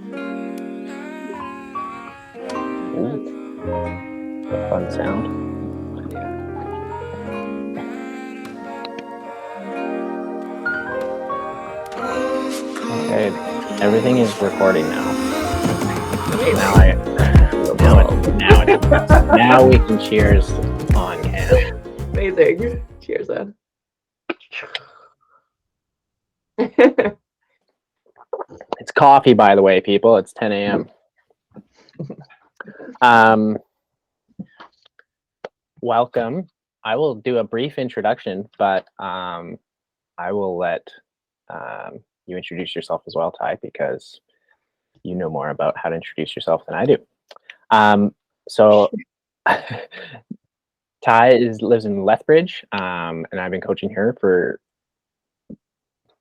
Ooh, a fun sound. Okay, everything is recording now. Now we can cheers on cam. Amazing. Cheers, then. It's coffee, by the way, people. It's 10 a.m. Welcome. I will do a brief introduction, but I will let you introduce yourself as well, Ty, because you know more about how to introduce yourself than I do. So Ty lives in Lethbridge, and I've been coaching her for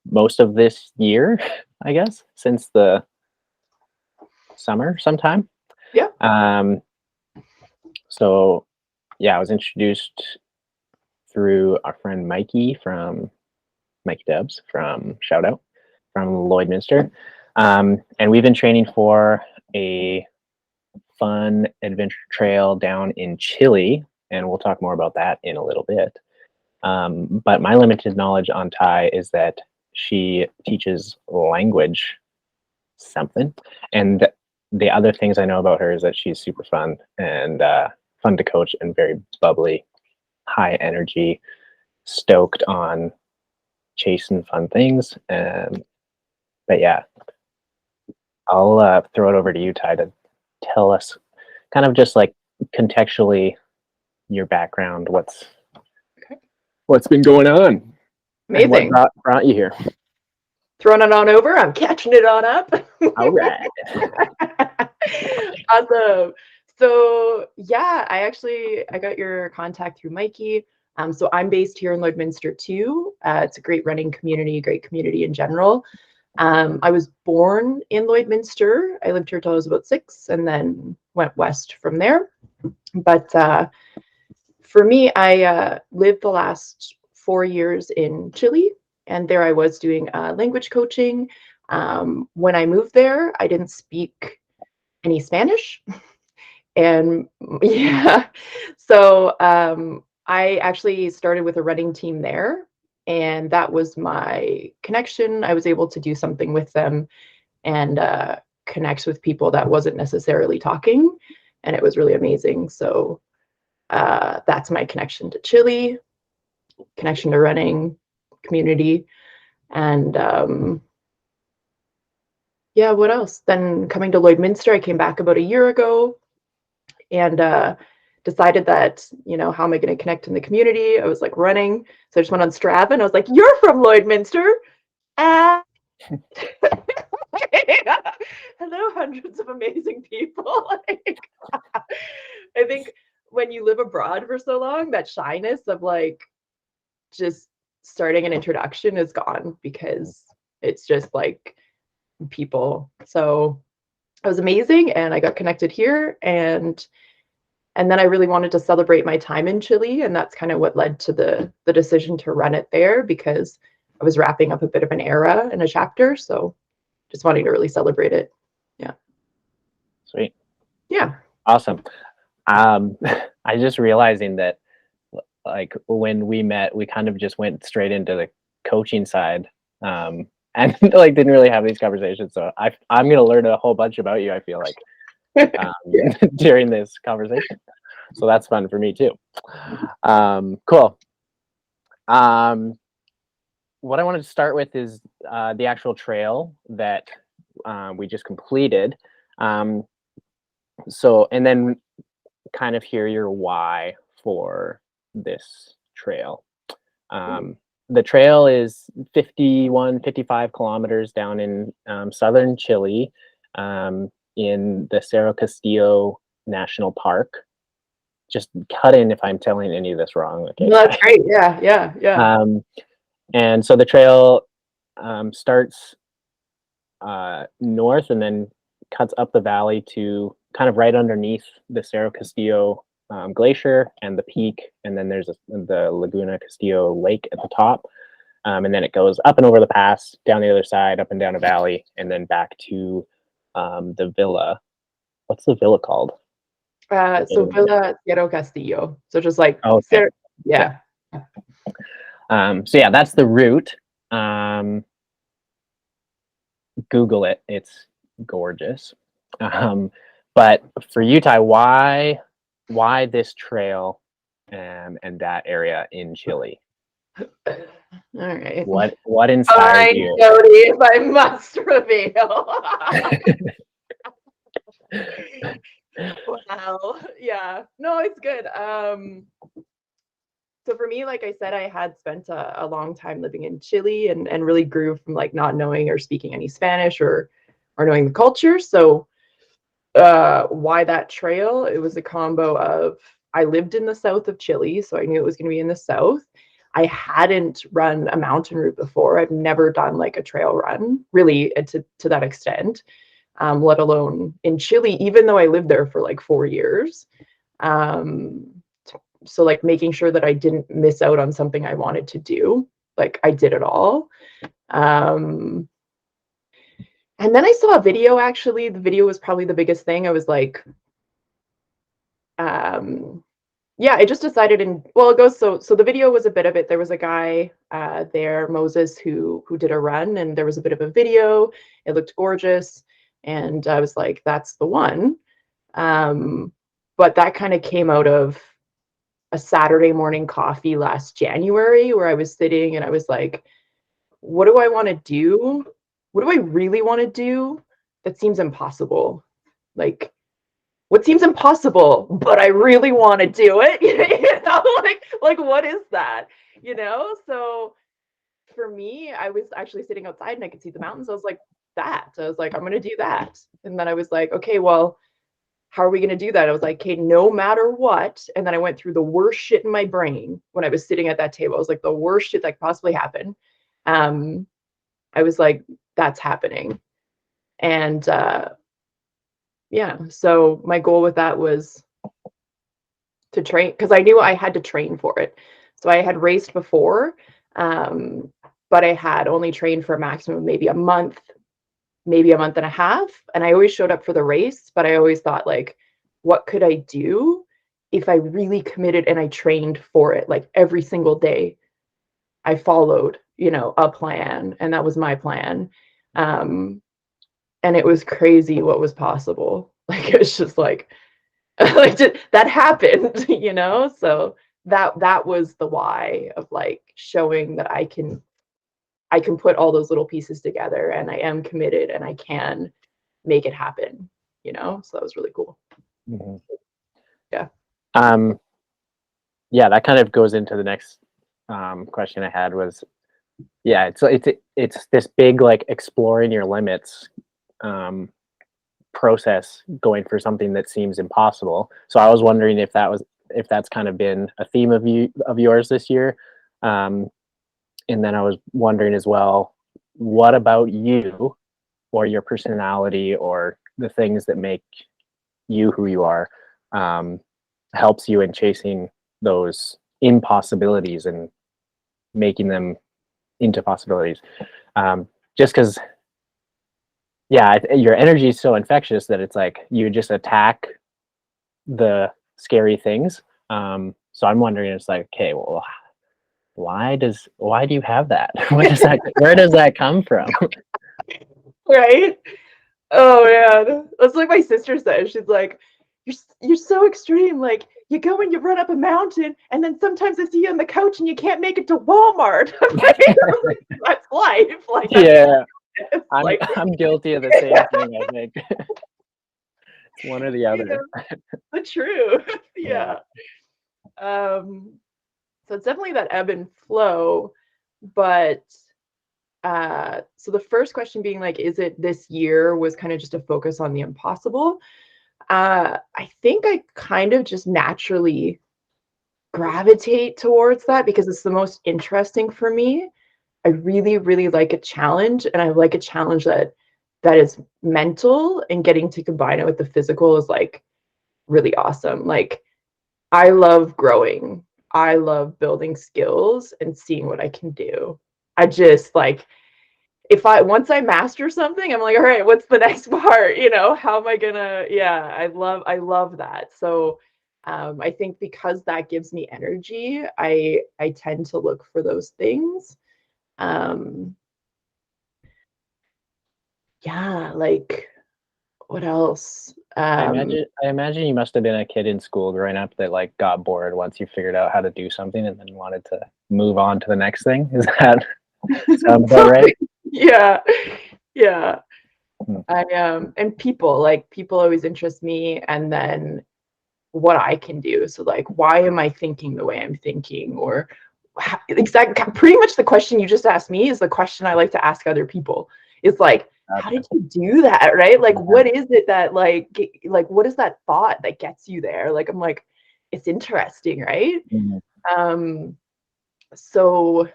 most of this year, I guess, since the summer sometime. Yeah. So yeah, I was introduced through our friend Mikey Dubs from Lloydminster. And we've been training for a fun adventure trail down in Chile, and we'll talk more about that in a little bit. But my limited knowledge on Ty is that she teaches language something, and the other things I know about her is that she's super fun and fun to coach and very bubbly, high energy, stoked on chasing fun things. But yeah, I'll throw it over to you, Ty, to tell us kind of just like contextually your background, what's been going on. Amazing. What brought you here? Throwing it on over. I'm catching it on up. All right. Awesome. So yeah, I got your contact through Mikey. So I'm based here in Lloydminster too. It's a great running community, great community in general. I was born in Lloydminster. I lived here till I was about 6 and then went west from there. But for me, I lived the last 4 years in Chile, and there I was doing language coaching. When I moved there, I didn't speak any Spanish. And yeah, so I actually started with a running team there, and that was my connection. I was able to do something with them and connect with people that wasn't necessarily talking, and it was really amazing. So that's my connection to Chile, connection to running, community, and yeah, what else? Then coming to Lloydminster, I came back about a year ago and decided that, how am I going to connect in the community? I was like running. So I just went on Strava and I was like, you're from Lloydminster. Hello, hundreds of amazing people. I think when you live abroad for so long, that shyness of like just starting an introduction is gone because it's just like people. So it was amazing, and I got connected here, and then I really wanted to celebrate my time in Chile, and that's kind of what led to the decision to run it there, because I was wrapping up a bit of an era and a chapter, so just wanting to really celebrate it. Yeah. Sweet. Yeah. Awesome. I just realizing that like when we met, we kind of just went straight into the coaching side. And like didn't really have these conversations. So I'm gonna learn a whole bunch about you, I feel like, during this conversation. So that's fun for me too. Cool. What I wanted to start with is the actual trail that we just completed. So, and then kind of hear your why for this trail. The trail is 55 kilometers down in southern Chile, in the Cerro Castillo National Park. Just cut in if I'm telling any of this wrong. Okay. No, that's great. Yeah. And so the trail starts north and then cuts up the valley to kind of right underneath the Cerro Castillo glacier and the peak, and then there's the Laguna Castillo lake at the top, and then it goes up and over the pass, down the other side, up and down a valley, and then back to the villa. What's the villa called? So Villa Cerro Castillo. So just like Oh, okay. yeah. So yeah, that's the route. Google it. It's gorgeous. But for Utah, why this trail and that area in Chile? All right. What inspired Fine, you? Jody, if I must reveal. Wow. Yeah. No, it's good. So for me, like I said, I had spent a long time living in Chile and really grew from like not knowing or speaking any Spanish or knowing the culture. So why that trail? It was a combo of I lived in the south of Chile, so I knew it was going to be in the south. I hadn't run a mountain route before. I've never done like a trail run really to that extent, let alone in Chile, even though I lived there for like 4 years. Um, so like making sure that I didn't miss out on something I wanted to do. Like I did it all. Um, and then I saw a video actually. The video was probably the biggest thing. I was like, yeah, I just decided well, it goes so the video was a bit of it. There was a guy there, Moses, who did a run, and there was a bit of a video. It looked gorgeous, and I was like, that's the one. But that kind of came out of a Saturday morning coffee last January where I was sitting and I was like, what do I want to do? What do I really want to do that seems impossible? Like what seems impossible, but I really want to do it. Like what is that? So for me, I was actually sitting outside and I could see the mountains. I was like, I'm gonna do that. And then I was like, okay, well, how are we gonna do that? I was like, okay, no matter what. And then I went through the worst shit in my brain when I was sitting at that table. I was like, the worst shit that could possibly happen. I was like, that's happening. And yeah, so my goal with that was to train because I knew I had to train for it. So I had raced before, but I had only trained for a maximum of maybe a month, maybe a month and a half. And I always showed up for the race, but I always thought, like, what could I do if I really committed and I trained for it? Like every single day, I followed, a plan, and that was my plan. And it was crazy what was possible. Like it was just like, like that happened, So that was the why of like showing that I can put all those little pieces together and I am committed and I can make it happen, So that was really cool. Mhm. Yeah. Yeah, that kind of goes into the next question I had was, yeah, it's this big like exploring your limits process going for something that seems impossible. So I was wondering if that's kind of been a theme of yours this year. And then I was wondering as well, what about you or your personality or the things that make you who you are helps you in chasing those impossibilities and making them into possibilities. Just because, yeah, your energy is so infectious that it's like you just attack the scary things. So I'm wondering, it's like, okay, well, why do you have that? Where does that come from? Right. Oh yeah, that's like my sister says. She's like, you're so extreme. Like you go and you run up a mountain, and then sometimes I see you on the couch and you can't make it to Walmart. I'm like, that's life. Like that's Yeah, like I'm guilty of the same thing. I think it's one or the other. the truth. Yeah. Yeah. So it's definitely that ebb and flow, but so the first question being like, is it this year was kind of just a focus on the impossible. I think I kind of just naturally gravitate towards that because it's the most interesting for me. I really, really like a challenge, and I like a challenge that is mental, and getting to combine it with the physical is like really awesome. Like I love growing. I love building skills and seeing what I can do. I just like once I master something, I'm like, all right, what's the next part? How am I gonna, yeah, I love that. So I think because that gives me energy, I tend to look for those things. Um yeah, like what else? I imagine you must have been a kid in school growing up that like got bored once you figured out how to do something and then wanted to move on to the next thing. Is that sound about right? Yeah. Yeah. Hmm. And people always interest me, and then what I can do. So like, why am I thinking the way I'm thinking? Or exactly, pretty much the question you just asked me is the question I like to ask other people. It's like, how Gotcha. did you do that? Right? Like, Yeah. what is it that like what is that thought that gets you there? Like, I'm like, it's interesting, right? Mhm. Um, so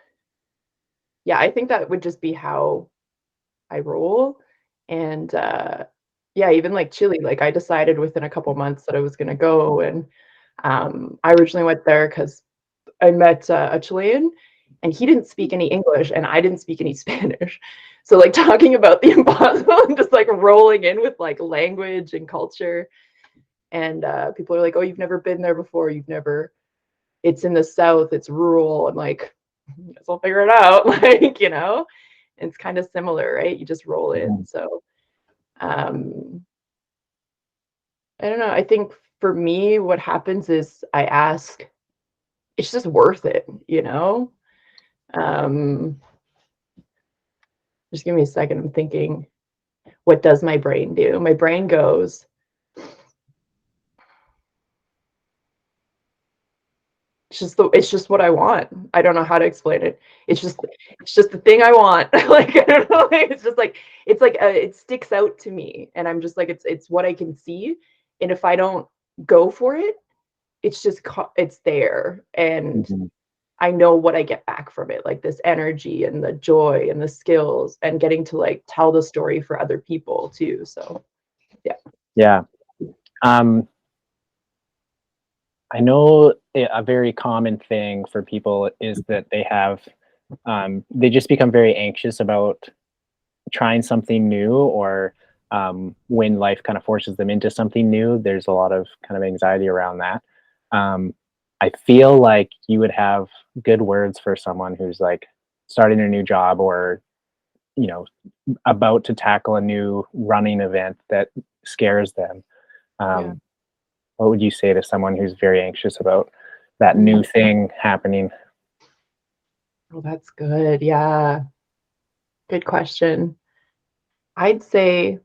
yeah, I think that would just be how I roll. And yeah, even like Chile, like I decided within a couple months that I was gonna go. And I originally went there because I met a Chilean, and he didn't speak any English and I didn't speak any Spanish. So like talking about the impossible and just like rolling in with like language and culture. And people are like, "Oh, you've never been there before. You've never. It's in the south. It's rural." I'm like, "Guess I'll figure it out." Like. It's kind of similar, right? You just roll in. Mhm. So um, I don't know. I think for me, what happens is I ask, it's just worth it? Um, just give me a second. I'm thinking, what does my brain do? My brain goes, it's just what I want. I don't know how to explain it. It's just the thing I want. Like I don't know. Like, it's like it sticks out to me, and I'm just like it's what I can see, and if I don't go for it, it's there, and Mhm. I know what I get back from it, like this energy and the joy and the skills and getting to like tell the story for other people too. So yeah. Yeah. Um, I know a very common thing for people is that they just become very anxious about trying something new or when life kind of forces them into something new. There's a lot of kind of anxiety around that. Um, I feel like you would have good words for someone who's like starting a new job or, you know, about to tackle a new running event that scares them. Yeah. Um, what would you say to someone who's very anxious about that Mm. new thing happening? Oh, that's good. Yeah. Good question. I'd say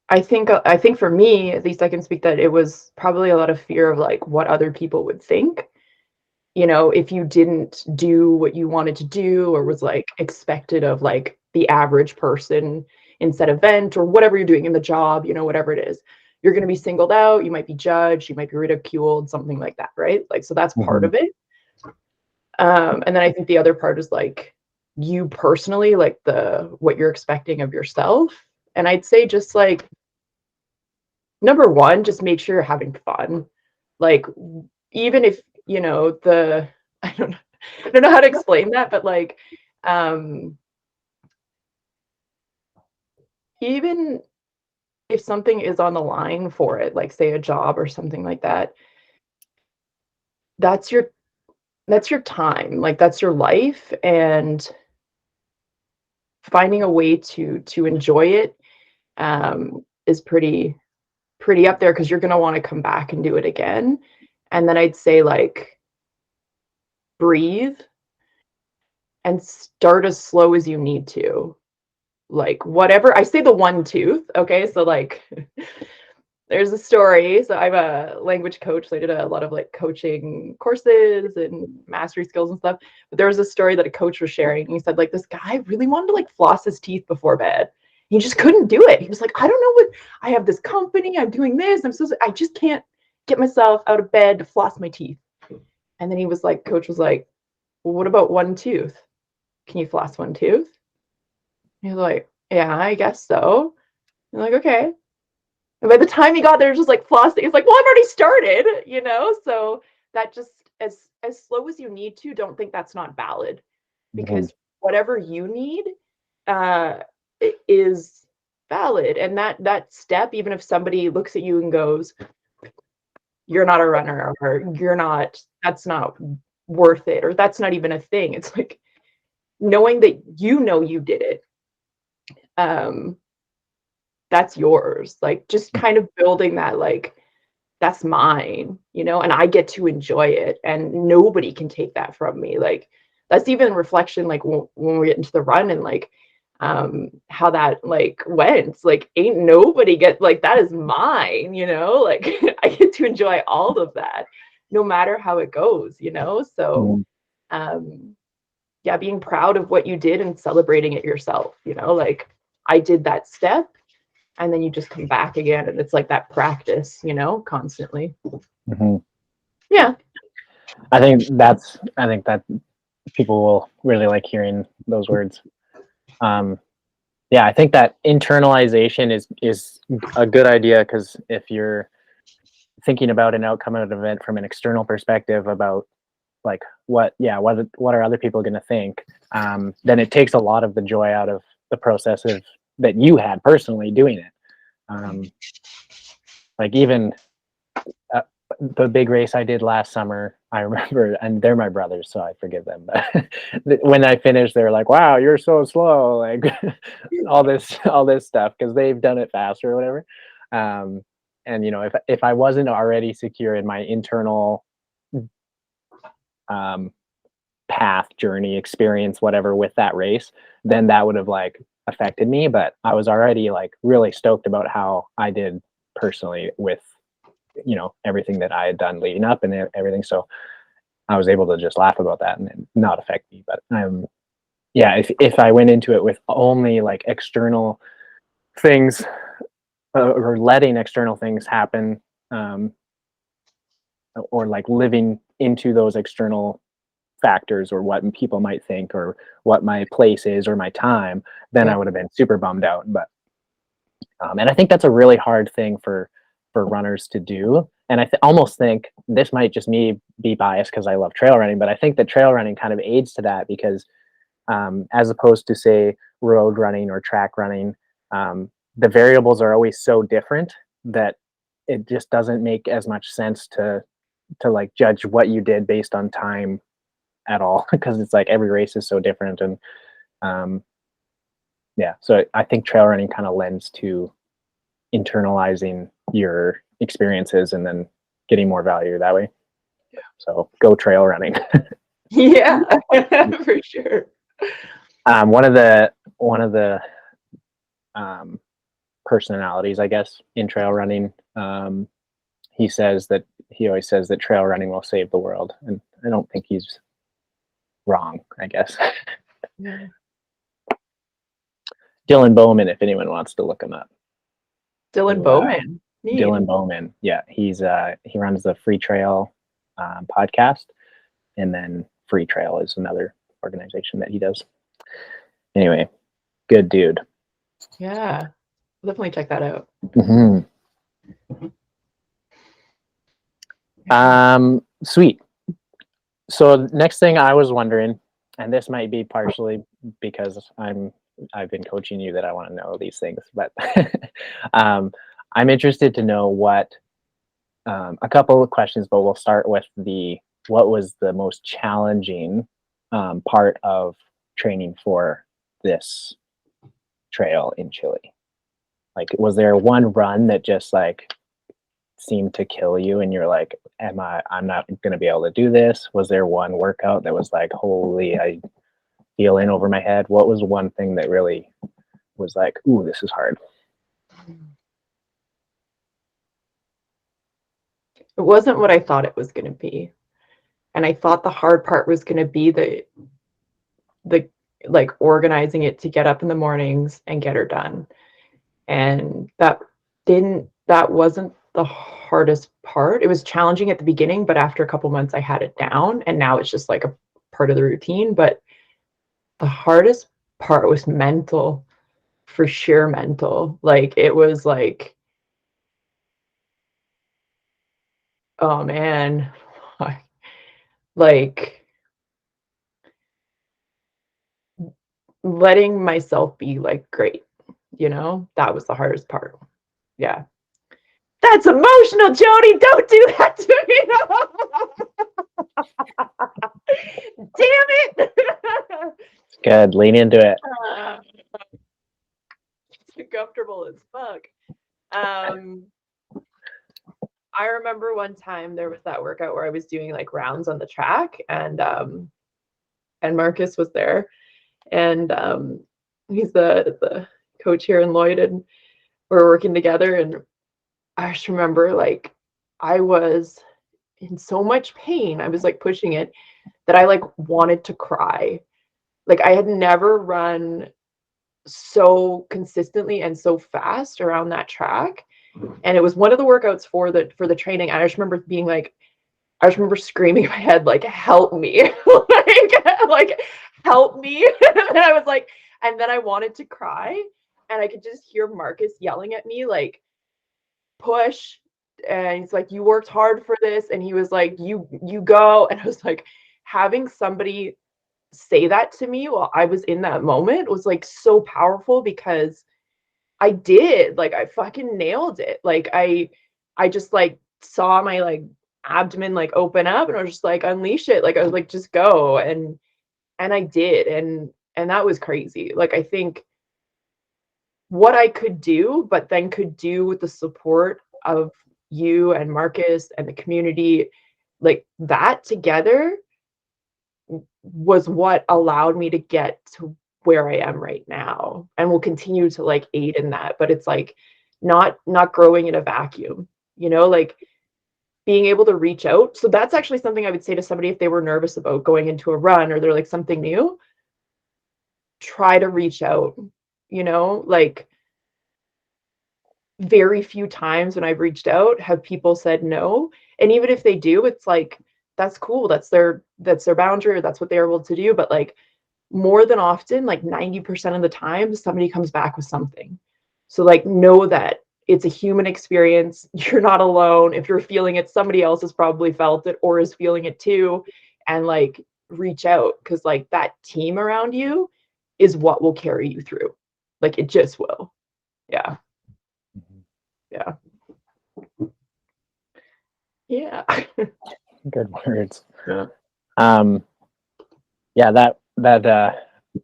I think for me, at least I can speak that it was probably a lot of fear of like what other people would think. If you didn't do what you wanted to do or was like expected of like the average person in said event or whatever you're doing in the job, whatever it is, you're going to be singled out, you might be judged, you might be ridiculed, something like that, right? Like, so that's part Mhm. of it. And then I think the other part is like you personally, like the what you're expecting of yourself. And I'd say just like number one, just make sure you're having fun. Like even if, the I don't know how to explain that, but like um even if something is on the line for it, like say a job or something like that, that's your that's your time. Like that's your life, and finding a way to enjoy it is pretty up there because you're gonna want to come back and do it again. And then I'd say like breathe and start as slow as you need to. Like whatever I say the one tooth, okay? So like there's a story. So I'm a language coach. So I did a lot of like coaching courses and mastery skills and stuff. But there was a story that a coach was sharing. He said like this guy really wanted to like floss his teeth before bed. He just couldn't do it. He was like, I don't know what I have this company, I'm doing this. I just can't get myself out of bed to floss my teeth. And then he was like, coach was like, well, what about one tooth? Can you floss one tooth? He was like, yeah, I guess so. I'm like, okay. And by the time he got there, just like flossing, he's like, well, I've already started. So that just as slow as you need to, don't think that's not valid. Mhm. because whatever you need uh, is valid. And that step, even if somebody looks at you and goes, "You're not a runner," or "You're not, that's not worth it," or "That's not even a thing." It's like knowing that you did it, um, that's yours. Like just kind of building that, like, that's mine, and I get to enjoy it, and nobody can take that from me. Like that's even reflection, like when we get into the run and like how that like went. Like ain't nobody get like that is mine, like I get to enjoy all of that no matter how it goes. So Mhm. um yeah, being proud of what you did and celebrating it yourself, like I did that step, and then you just come back again, and it's like that practice, constantly. Mhm. Yeah. I think that people will really like hearing those words. Um, yeah, I think that internalization is a good idea, because if you're thinking about an outcome of an event from an external perspective about like what are other people going to think, then it takes a lot of the joy out of the process of that you had personally doing it. Like even uh, the big race I did last summer, I remember, and they're my brothers, so I forgive them. But when I finished, they were like, "Wow, you're so slow!" Like all this stuff, because they've done it faster or whatever. Um, and if I wasn't already secure in my internal um, path, journey, experience, whatever, with that race, then that would have like affected me. But I was already like really stoked about how I did personally with everything that I had done leading up and everything. So I was able to just laugh about that and not affect me. But yeah, if I went into it with only like external things, or letting external things happen, um, or like living into those external factors, or what people might think, or what my place is, or my time, then Yeah. I would have been super bummed out. But and I think that's a really hard thing for runners to do. And I almost think this might just me be biased because I love trail running, but I think that trail running kind of aids to that, because as opposed to say road running or track running, the variables are always so different that it just doesn't make as much sense to like judge what you did based on time at all, because it's like every race is so different. And um, yeah, so I think trail running kind of lends to internalizing your experiences and then getting more value that way. So go trail running. Yeah, for sure. One of the um, personalities, I guess, in trail running, he always says that trail running will save the world, and I don't think he's wrong, I guess. Yeah. Dylan Bowman, if anyone wants to look him up. Dylan So, Bowman. Neat. Dylan Bowman, yeah, he runs the Free Trail podcast, and then Free Trail is another organization that he does. Anyway, good dude. Yeah. I'll definitely check that out. Hmm. Sweet. So next thing I was wondering, and this might be partially because I've been coaching you that I want to know these things, but um, I'm interested to know what a couple of questions, but we'll start with what was the most challenging part of training for this trail in Chile? Like, was there one run that just like seemed to kill you and you're like, I'm not going to be able to do this? Was there one workout that was like, holy, I feel in over my head? What was one thing that really was like, ooh, this is hard? It wasn't what I thought it was going to be. And I thought the hard part was going to be the like organizing it to get up in the mornings and get her done. And that wasn't the hardest part. It was challenging at the beginning, but after a couple months I had it down, and now it's just like a part of the routine. But the hardest part was mental, for sure mental. Like it was oh man, like letting myself be like great, that was the hardest part. Yeah. That's emotional, Jody. Don't do that to me. Damn it. Good. Lean into it. It's uncomfortable as fuck. I remember one time there was that workout where I was doing like rounds on the track, and Marcus was there, and he's the coach here in Lloyd, and we're working together, and I just remember like I was in so much pain. I was like pushing it that I like wanted to cry. Like I had never run so consistently and so fast around that track. And it was one of the workouts for the training. And I just remember being like, I just remember screaming in my head, like, help me. like help me. And I was like, and then I wanted to cry. And I could just hear Marcus yelling at me, like, push. And he's like, you worked hard for this. And he was like, you go. And I was like, having somebody say that to me while I was in that moment was like so powerful, because I did, like, I fucking nailed it. Like I just like saw my like abdomen like open up, and I was just like, unleash it. Like I was like, just go. And I did. And that was crazy. Like I think what I could do, but then could do with the support of you and Marcus and the community, like that together was what allowed me to get to where I am right now, and will continue to like aid in that. But it's like not growing in a vacuum, like being able to reach out. So that's actually something I would say to somebody if they were nervous about going into a run, or they're like something new, try to reach out, like very few times when I've reached out have people said no. And even if they do, it's like, that's cool. That's their boundary, or that's what they're able to do. But like more than often, like 90% of the time, somebody comes back with something. So like know that it's a human experience. You're not alone. If you're feeling it, somebody else has probably felt it or is feeling it too. And like reach out, because like that team around you is what will carry you through. Like it just will. Yeah. Yeah. Yeah. Good words. Yeah. Yeah,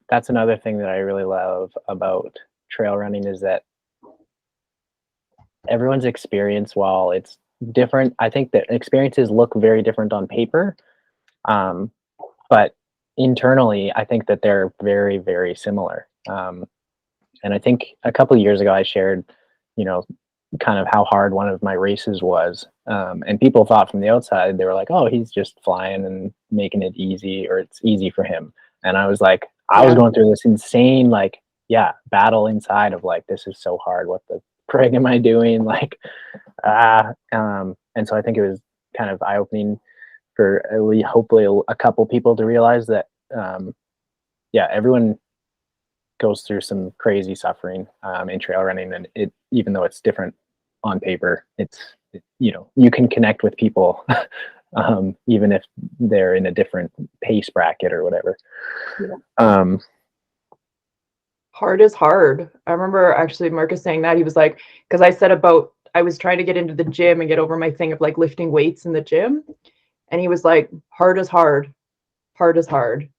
that's another thing that I really love about trail running, is that everyone's experience, while it's different, I think that experiences look very different on paper. But internally, I think that they're very, very similar. And I think a couple of years ago, I shared, you know, kind of how hard one of my races was. And people thought from the outside, they were like, oh, he's just flying and making it easy, or it's easy for him. And I was like, I was Yeah. going through this insane, like, yeah, battle inside of like, this is so hard. What the frig am I doing? Like, and so I think it was kind of eye opening for at least hopefully a couple people to realize that, yeah, everyone goes through some crazy suffering in trail running, and it, even though it's different on paper, you can connect with people even if they're in a different pace bracket or whatever. Yeah. um Hard is hard. I remember actually Marcus saying that. He was like, because I said about I was trying to get into the gym and get over my thing of like lifting weights in the gym. And he was like, hard is hard. Hard is hard.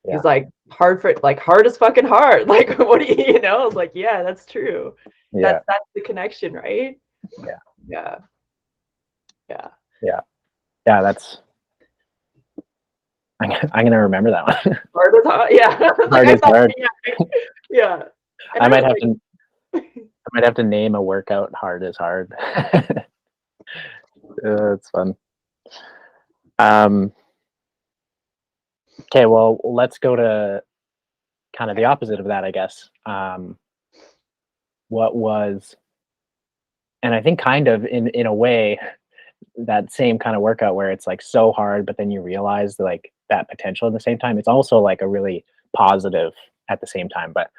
yeah, He's like, hard for like hard is fucking hard. Like, what do I was like, yeah, that's true. yeah, That's the connection, right? yeah, Yeah. Yeah. yeah, yeah, that's I'm gonna remember that one. Hard is hard. Yeah. Like Hard I is thought, hard. yeah. Yeah. And I I might was have like, to I might have to name a workout hard is hard. It's fun. um okay, well, let's go to kind of the opposite of that, I guess. What was, and I think kind of in a way, that same kind of workout where it's like so hard, but then you realize like that potential at the same time. It's also like a really positive at the same time. But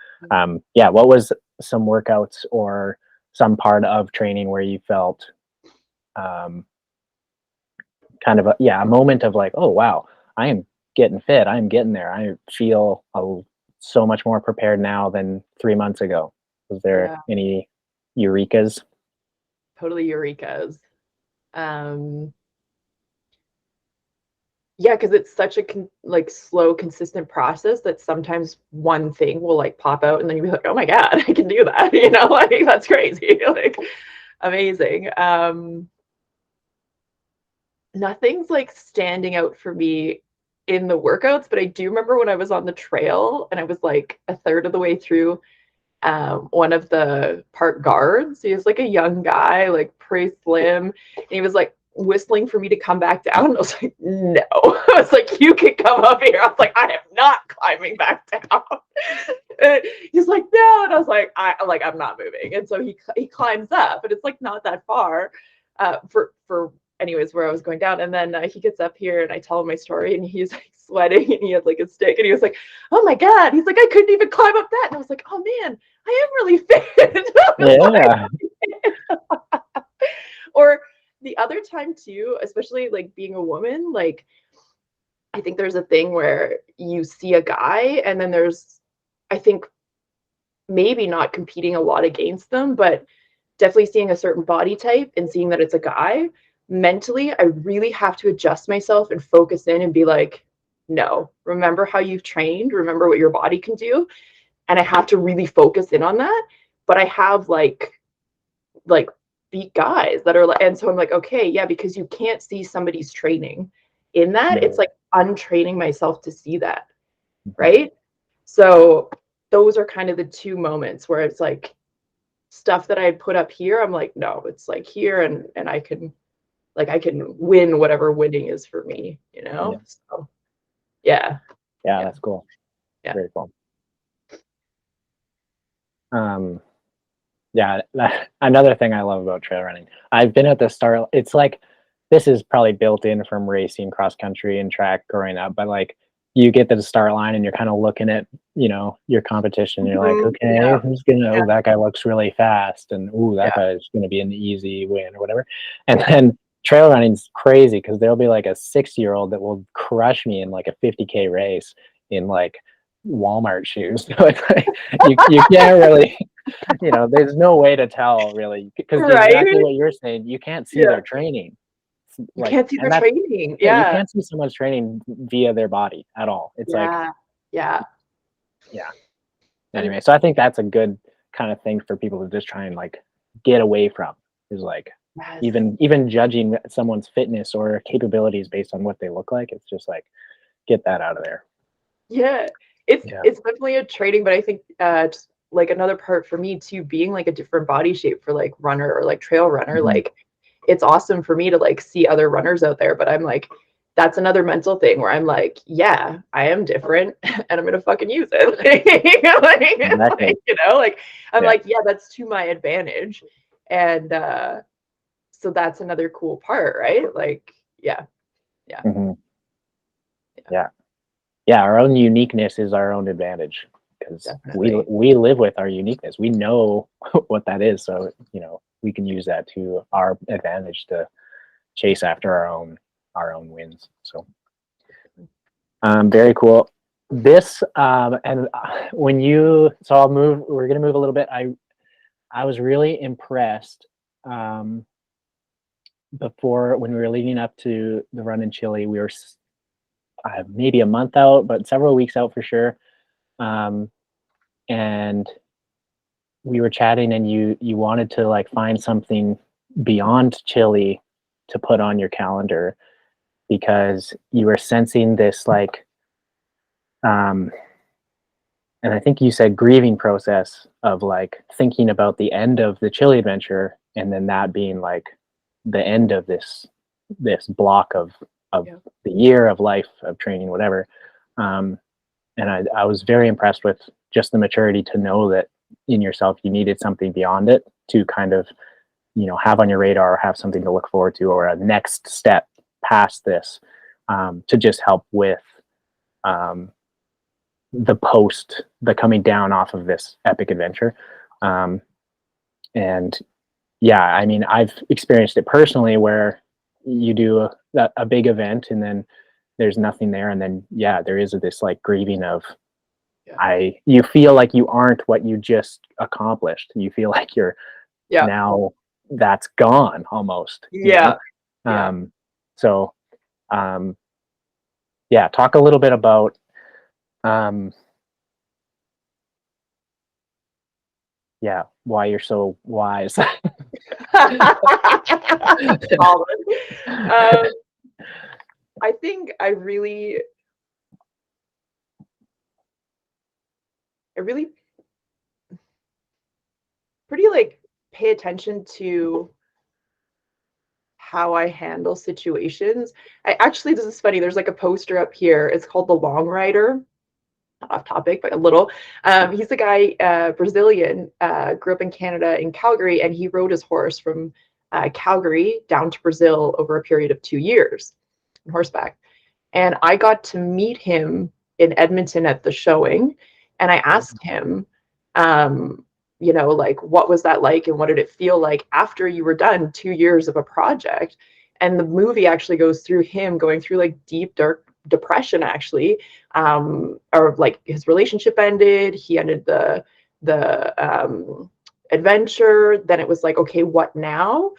yeah, what was some workouts or some part of training where you felt um, kind of a moment of like, oh wow, I am getting fit, I am getting there, I feel so much more prepared now than 3 months ago. Was there Yeah, any eurekas? totally eurekas. Um, yeah, because it's such a like slow, consistent process that sometimes one thing will like pop out, and then you'll be like, "Oh my God, I can do that!" You know, like that's crazy, like amazing. Nothing's like standing out for me in the workouts, but I do remember when I was on the trail and I was like a third of the way through one of the park guards. He was like a young guy, like pretty slim. And he was like whistling for me to come back down. I was like, no. I was like, you can come up here. I was like, I am not climbing back down. And he's like, no. And I was like, I'm not moving. And so he climbs up, and it's like not that far for anyways where I was going down. And then he gets up here, and I tell him my story, and he's like sweating, and he had like a stick, and he was like, oh my God. He's like, I couldn't even climb up that. And I was like, oh man, I am really fit. Yeah. Or the other time too, especially like being a woman, like I think there's a thing where you see a guy, and then there's, I think, maybe not competing a lot against them, but definitely seeing a certain body type and seeing that it's a guy. Mentally, I really have to adjust myself and focus in and be like, no, remember how you've trained, remember what your body can do. And I have to really focus in on that. But I have like beat guys that are like, and so I'm like, okay, yeah, because you can't see somebody's training in that. It's like untraining myself to see that, right? So those are kind of the two moments where it's like stuff that I had put up here. I'm like, no, it's like here, and I can win whatever winning is for me, you Yeah. know? So yeah, Yeah, yeah, that's cool. yeah. Very cool. Yeah, another thing I love about trail running. I've been at the start. It's like this is probably built in from racing cross country and track growing up, but like you get to the start line and you're kind of looking at, your competition. And you're like, okay, Yeah, who's gonna? yeah, Oh, that guy looks really fast, and ooh, that yeah. guy's gonna be an easy win or whatever. And then trail running's crazy because there'll be like a 6-year-old that will crush me in like a 50K race in like Walmart shoes. So it's like you can't really there's no way to tell really because exactly Right? what you're saying, you can't see Yeah. their training. You Like, can't see and their that's training. yeah, you Yeah. can't see someone's training via their body at all. It's like, Yeah. Yeah. yeah. And Anyway, so I think that's a good kind of thing for people to just try and like get away from is like yes. even judging someone's fitness or capabilities based on what they look like. It's just like get that out of there. Yeah. It's Yeah. it's definitely a training, but I think just like another part for me too, being like a different body shape for like runner or like trail runner, Mhm. like it's awesome for me to like see other runners out there, but I'm like, that's another mental thing where I'm like, yeah, I am different and I'm gonna fucking use it. Exactly. Like I'm Yeah. like, yeah, that's to my advantage. And so that's another cool part, right? Like, yeah, yeah, Hmm. yeah, Yeah. Yeah, our own uniqueness is our own advantage because we definitely. we live with our uniqueness. We know what that is, so we can use that to our advantage to chase after our own wins. So, very cool. This and when you so I'll move. We're gonna move a little bit. I was really impressed before when we were leading up to the run in Chile. We were maybe a month out, but several weeks out for sure. Um, and we were chatting and you wanted to like find something beyond Chile to put on your calendar because you were sensing this like um and I think you said grieving process of like thinking about the end of the Chile adventure and then that being like the end of this block of Yeah. the year of life of training whatever. And I was very impressed with just the maturity to know that in yourself you needed something beyond it to kind of have on your radar or have something to look forward to or a next step past this to just help with um, the coming down off of this epic adventure. um, and yeah, I mean, I've experienced it personally where you do a big event and then there's nothing there and then yeah there is this like grieving of Yeah. you feel like you aren't what you just accomplished. You feel like you're Yeah. now that's gone almost, you Yeah. know? Yeah. Um, so, um, yeah, talk a little bit about, um, yeah, why you're so wise. Solid. Um, I think I really pretty like pay attention to how I handle situations. I actually, this is funny. There's like a poster up here. It's called The Long Rider. Off topic, but a little. He's a guy, Brazilian, grew up in Canada in Calgary, and he rode his horse from Calgary down to Brazil over a period of 2 years on horseback. And I got to meet him in Edmonton at the showing, and I asked him, um, like, what was that like, and what did it feel like after you were done 2 years of a project? And the movie actually goes through him going through like deep, dark depression, actually, or like his relationship ended. He ended the adventure. Then it was like, okay, what now?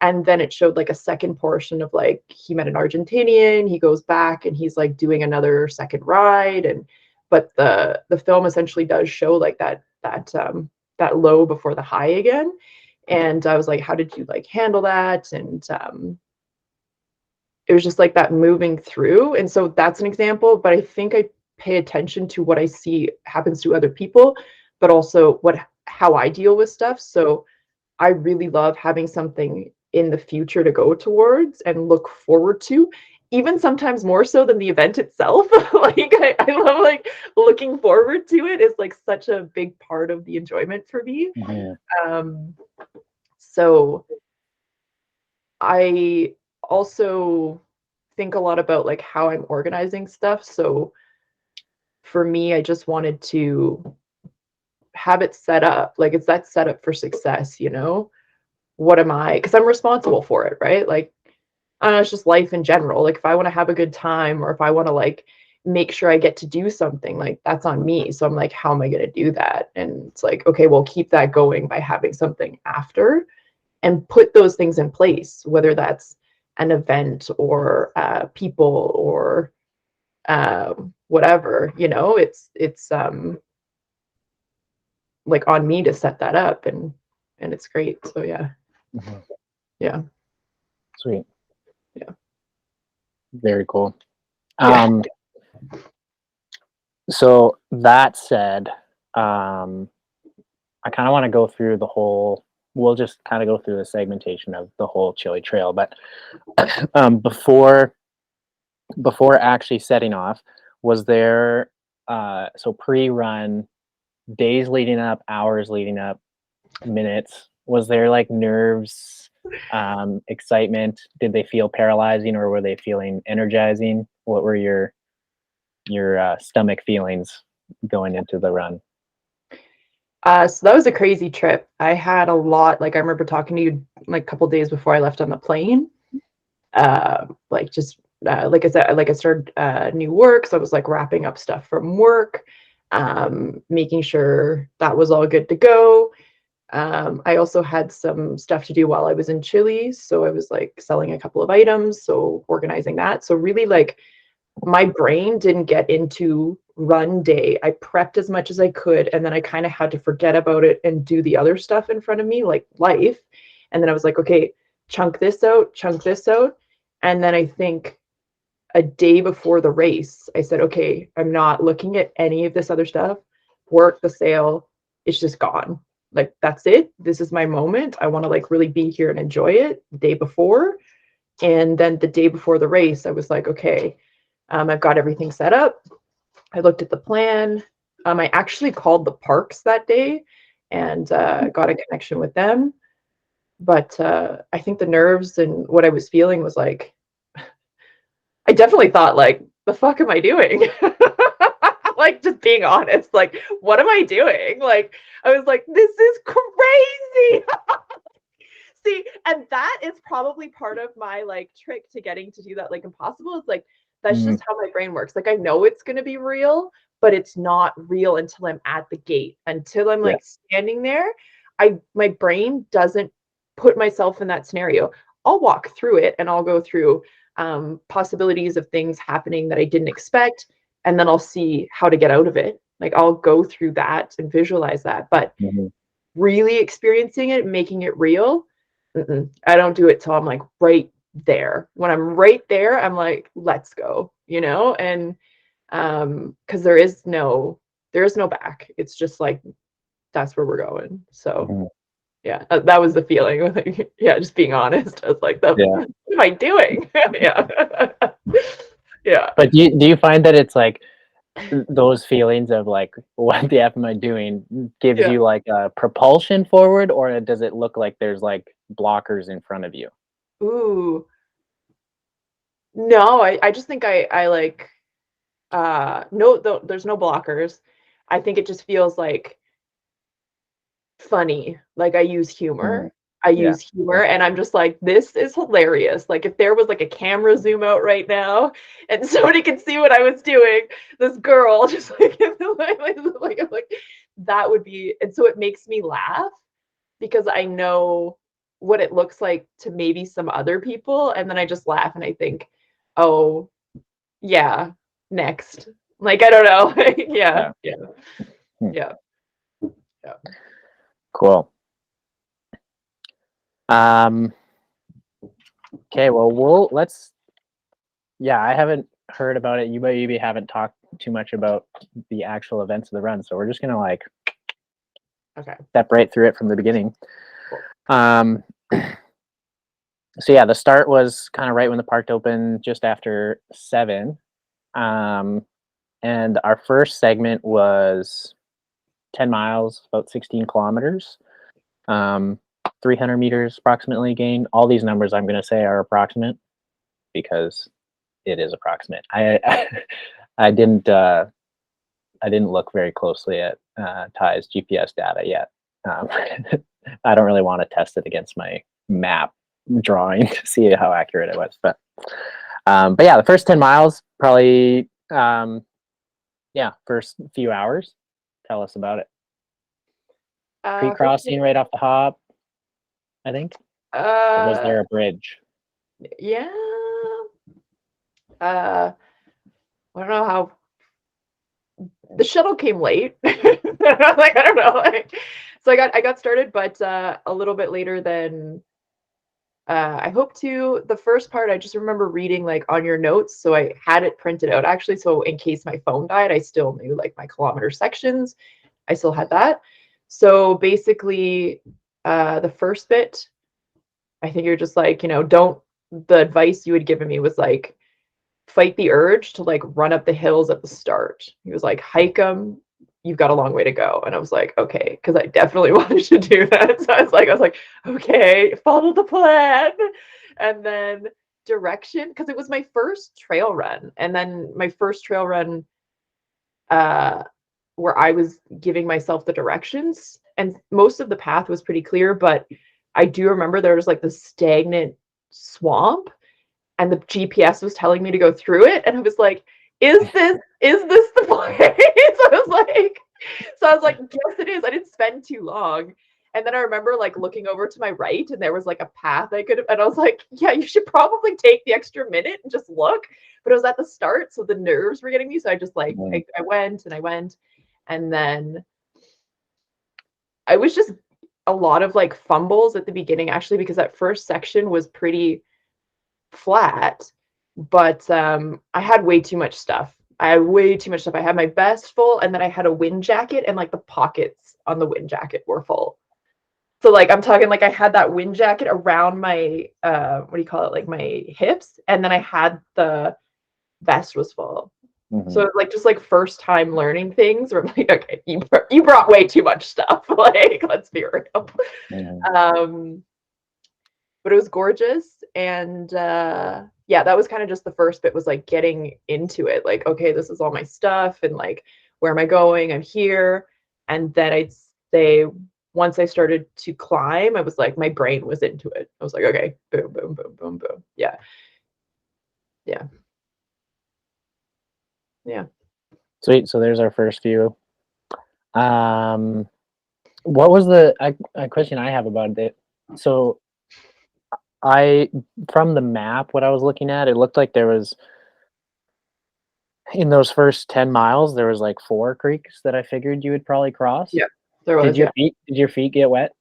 And then it showed like a second portion of like he met an Argentinian, he goes back and he's like doing another second ride. And but the film essentially does show like that low before the high again. And I was like, how did you like handle that? And it was just like that moving through. And so that's an example, but I think I pay attention to what I see happens to other people, but also what how I deal with stuff. So I really love having something in the future to go towards and look forward to, even sometimes more so than the event itself. Like I love like looking forward to it is like such a big part of the enjoyment for me. Mhm, Um, so I also think a lot about like how I'm organizing stuff. So for me, I just wanted to have it set up. Like it's that set up for success, What am I? Because I'm responsible for it, right? Like, I don't know, it's just life in general. Like if I want to have a good time or if I want to like make sure I get to do something, like that's on me. So I'm like, how am I going to do that? And it's like, okay, well, keep that going by having something after and put those things in place, whether that's an event or people or whatever, it's like on me to set that up and it's great. So yeah. mhm. Yeah. Sweet. Yeah. Very cool. Yeah. Um, so that said, um, I kind of want to go through the whole. We'll just kind of go through the segmentation of the whole Chili Trail, but before actually setting off, was there so pre-run, days leading up, hours leading up, minutes? Was there like nerves, excitement? Did they feel paralyzing or were they feeling energizing? What were your stomach feelings going into the run? So that was a crazy trip. I had a lot, like I remember talking to you like a couple days before I left on the plane. Like just like I said, like I started new work, so I was like wrapping up stuff from work, making sure that was all good to go. I also had some stuff to do while I was in Chile, so I was like selling a couple of items, so organizing that. So really like my brain didn't get into run day. I prepped as much as I could, and then I kind of had to forget about it and do the other stuff in front of me, like life. And then I was like, okay, chunk this out, chunk this out. And then I think a day before the race, I said, okay, I'm not looking at any of this other stuff. Work, the sale, it's just gone. Like, that's it. This is my moment. I want to like really be here and enjoy it the day before. And then the day before the race, I was like, okay, I've got everything set up. I looked at the plan. I actually called the parks that day and got a connection with them. But I think the nerves and what I was feeling was like, I definitely thought, like, the fuck am I doing? Like, just being honest, like, what am I doing? Like, I was like, this is crazy. See, and that is probably part of my like trick to getting to do that like impossible. Is like that's Mm, just how my brain works. Like I know it's gonna be real, but it's not real until I'm at the gate. Until I'm Yeah. like standing there, my brain doesn't put myself in that scenario. I'll walk through it and I'll go through possibilities of things happening that I didn't expect, and then I'll see how to get out of it. Like I'll go through that and visualize that, but Mm-hmm. really experiencing it, making it real, I don't do it till I'm like right there. When I'm right there, I'm like, let's go, and because there is no back. It's just like that's where we're going. So Mm-hmm. yeah, that was the feeling. Like, yeah, just being honest. I was like, Yeah. what am I doing? Yeah. Yeah. But do you find that it's like those feelings of like what the f am I doing gives Yeah. you like a propulsion forward, or does it look like there's like blockers in front of you? Ooh. No, I just think I like no, there's no blockers. I think it just feels like funny. Like I use Mhm. humor. I Yeah. use humor and I'm just like, this is hilarious. Like if there was like a camera zoom out right now and somebody could see what I was doing, this girl just like, I'm like that would be, and so it makes me laugh because I know what it looks like to maybe some other people. And then I just laugh and I think, oh yeah, next. Like I don't know. Yeah, Yeah. yeah, Hmm. yeah, yeah. Cool. Um, okay, well, let's, yeah, I haven't heard about it. You maybe haven't talked too much about the actual events of the run, so we're just gonna like Okay. step right through it from the beginning. Cool. Um, so yeah, the start was kind of right when the park opened, just after 7. Um, and our first segment was 10 miles, about 16 kilometers, um, 300 meters approximately gain. All these numbers I'm going to say are approximate because it is approximate. I didn't look very closely at Ty's GPS data yet. Um, I don't really want to test it against my map drawing to see how accurate it was. But yeah, the first 10 miles probably, yeah, first few hours. Tell us about it. First, Pre-crossing right off the hop, I think. Or was uh, there a bridge? yeah. I don't know how the shuttle came late. Like I don't know. Like, so I got started, but a little bit later than I hope to. The first part, I just remember reading like on your notes, so I had it printed out actually. So in case my phone died, I still knew like my kilometer sections. I still had that. So basically, the first bit, I think you're just like, don't. The advice you had given me was like, fight the urge to like run up the hills at the start. He was like, hike them. You've got a long way to go. And I was like, okay, because I definitely wanted to do that. So I was like, okay, follow the plan. And then direction, because it was my first trail run. And then my first trail run uh where I was giving myself the directions. And most of the path was pretty clear, but I do remember there was like this stagnant swamp and the GPS was telling me to go through it, and I was like, is this the place?" So I was like, yes, it is. I didn't spend too long. And then I remember like looking over to my right and there was like a path I could have, and I was like, yeah, you should probably take the extra minute and just look. But it was at the start, so the nerves were getting me. So I just like Mm, I went and I went, and then I was just a lot of like fumbles at the beginning actually because that first section was pretty flat, but I had way too much stuff. I had way too much stuff. I had my vest full, and then I had a wind jacket, and like the pockets on the wind jacket were full. So like I'm talking like I had that wind jacket around my what do you call it? Like my hips, and then I had the vest was full. mhm, So like just like first time learning things, where I'm like, okay, you brought way too much stuff. Like let's be real. mhm. Um, but it was gorgeous. And yeah, that was kind of just the first bit, was like getting into it, like, okay, this is all my stuff, and like, where am I going? I'm here. And then I'd say once I started to climb, I was like, my brain was into it. I was like, okay, boom, boom, boom, boom, boom. Yeah, yeah, yeah. Sweet. So there's our first few. What was the a question I have about it? So I, from the map, what I was looking at, it looked like there was, in those first 10 miles, there was like 4 creeks that I figured you would probably cross. Yeah, there was, yeah. Did your feet get wet?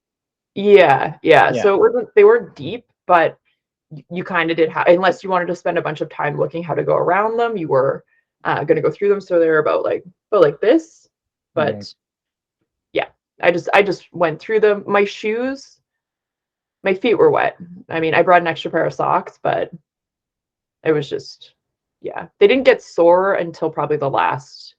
Yeah, yeah. Yeah. So it wasn't, they were deep, but you kind of did have, unless you wanted to spend a bunch of time looking how to go around them, you were going to go through them. So they're about like this. Mhm. But yeah, I just went through them. My shoes, my feet were wet. I mean, I brought an extra pair of socks, but it was just, yeah, they didn't get sore until probably the last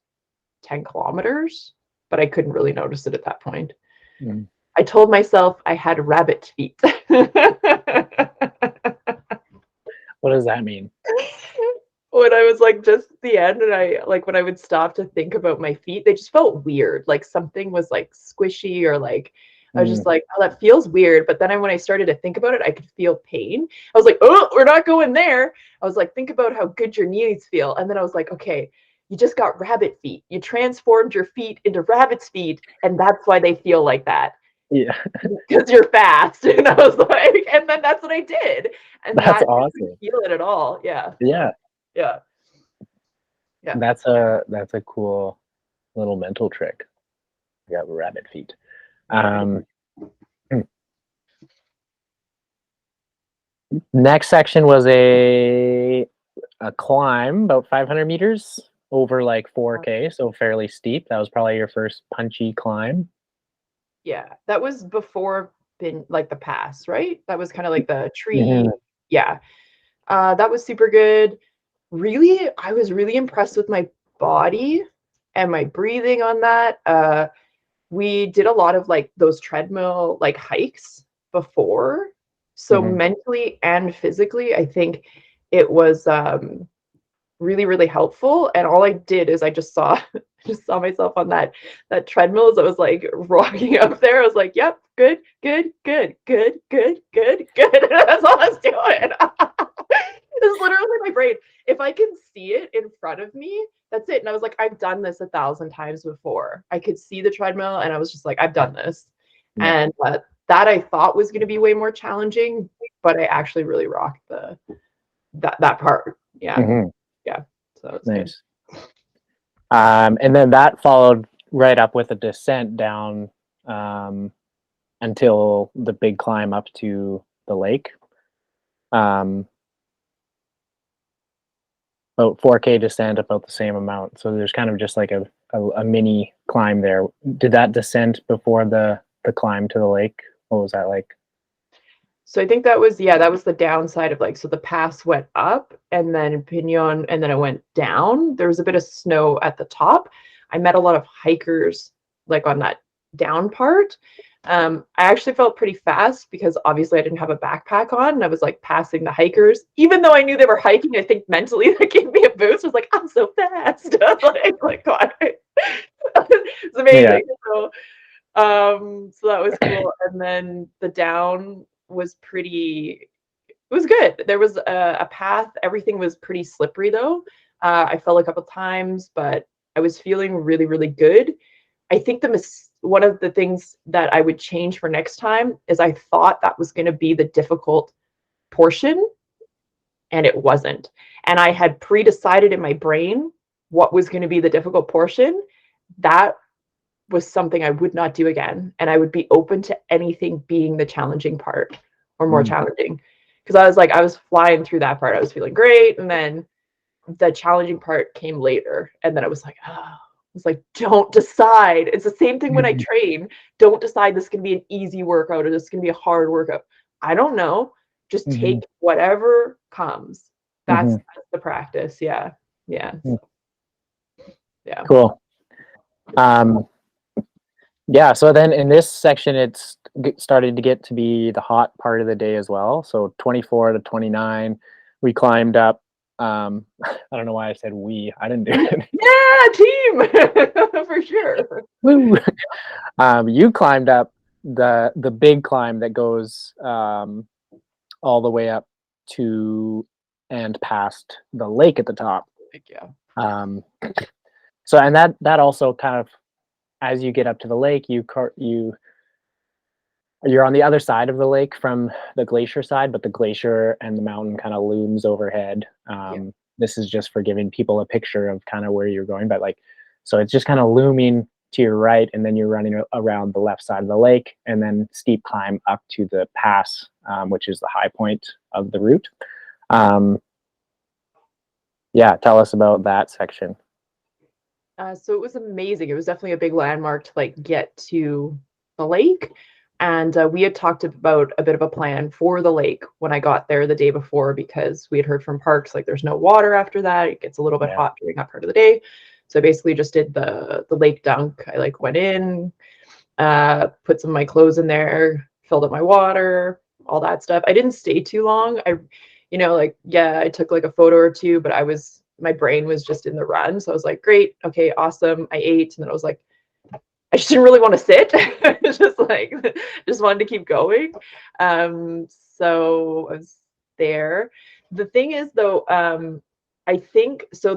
10 kilometers, but I couldn't really notice it at that point. Mhm. I told myself I had rabbit feet. What does that mean? When I was like just at the end and I like when I would stop to think about my feet, they just felt weird. Like something was like squishy or like I was just Mm. like, oh, that feels weird. But then when I started to think about it, I could feel pain. I was like, oh, we're not going there. I was like, think about how good your knees feel. And then I was like, okay, you just got rabbit feet. You transformed your feet into rabbit's feet, and that's why they feel like that. Yeah, Because you're fast. And I was like, and then that's what I did. And that's that didn't awesome. feel it at all. Yeah. Yeah, So yeah. Yeah. that's a cool little mental trick. You got rabbit feet. Um, Next section was a climb about 500 meters over like 4K, so fairly steep. That was probably your first punchy climb. Yeah, that was before been like the pass, right? That was kind of like the tree. Mhm. Yeah. That was super good. Really, I was really impressed with my body and my breathing on that. We did a lot of like those treadmill like hikes before. So Mhm. mentally and physically, I think it was really, really helpful. And all I did is I just saw just saw myself on that treadmill as I was like rocking up there. I was like, yep, good, good, good, good, good, good, good. That's all I was doing. It's literally my brain. If I can see it in front of me, that's it. And I was like, I've done this 1,000 times before. I could see the treadmill and I was just like, I've done this. Yeah. And that I thought was going to be way more challenging, but I actually really rocked that part. Yeah. Mhm. Yeah. So it's good. Nice. And then that followed right up with a descent down um, until the big climb up to the lake. Um, about 4K descent, about the same amount. So there's kind of just like a mini climb there. Did that descent before the climb to the lake? What was that like? So I think that was, yeah, that was the downside of like, so the pass went up and then Pinion and then it went down. There was a bit of snow at the top. I met a lot of hikers like on that down part. I actually felt pretty fast because obviously I didn't have a backpack on and I was like passing the hikers. Even though I knew they were hiking, I think mentally that gave me a boost. I was like, I'm so fast. like God. It's Yeah. amazing. So that was cool. And then the down was pretty, it was good. There was a path. Everything was pretty slippery though. I fell a couple times, but I was feeling really, really good. I think one of the things that I would change for next time is I thought that was going to be the difficult portion, and it wasn't. And I had pre-decided in my brain what was going to be the difficult portion. That was something I would not do again. And I would be open to anything being the challenging part or more Mm. challenging. Because I was like, I was flying through that part. I was feeling great. And then the challenging part came later. And then I was like, oh, I was like, don't decide. It's the same thing when I Mhm. train. Don't decide this is going to be an easy workout or this is going to be a hard workout. I don't know. Just Mhm. take whatever comes. That's, Mhm. that's the practice. Yeah. Yeah. Mm. So, yeah. Cool. Um, yeah. So then in this section, it's started to get to be the hot part of the day as well. So 24 to 29, we climbed up. I don't know why I said we. I didn't do it. Yeah, team for sure. Woo. You climbed up the big climb that goes all the way up to and past the lake at the top. Like, yeah. Um, So, and that also kind of, as you get up to the lake, you're on the other side of the lake from the glacier side, but the glacier and the mountain kind of looms overhead. Yeah. This is just for giving people a picture of kind of where you're going, but like, so it's just kind of looming to your right, and then you're running around the left side of the lake, and then steep climb up to the pass, which is the high point of the route. Um, yeah, tell us about that section. So it was amazing. It was definitely a big landmark to like get to the lake. And we had talked about a bit of a plan for the lake when I got there the day before, because we had heard from parks like there's no water after that. It gets a little bit Yeah. hot during that part of the day. So I basically just did the lake dunk. I like went in, put some of my clothes in there, filled up my water, all that stuff. I didn't stay too long. Like, yeah, I took like a photo or two, but my brain was just in the run. So I was like, great, okay, awesome. I ate, and then I was like, I just didn't really want to sit. It's just like, just wanted to keep going. So I was there. The thing is, though, I think so.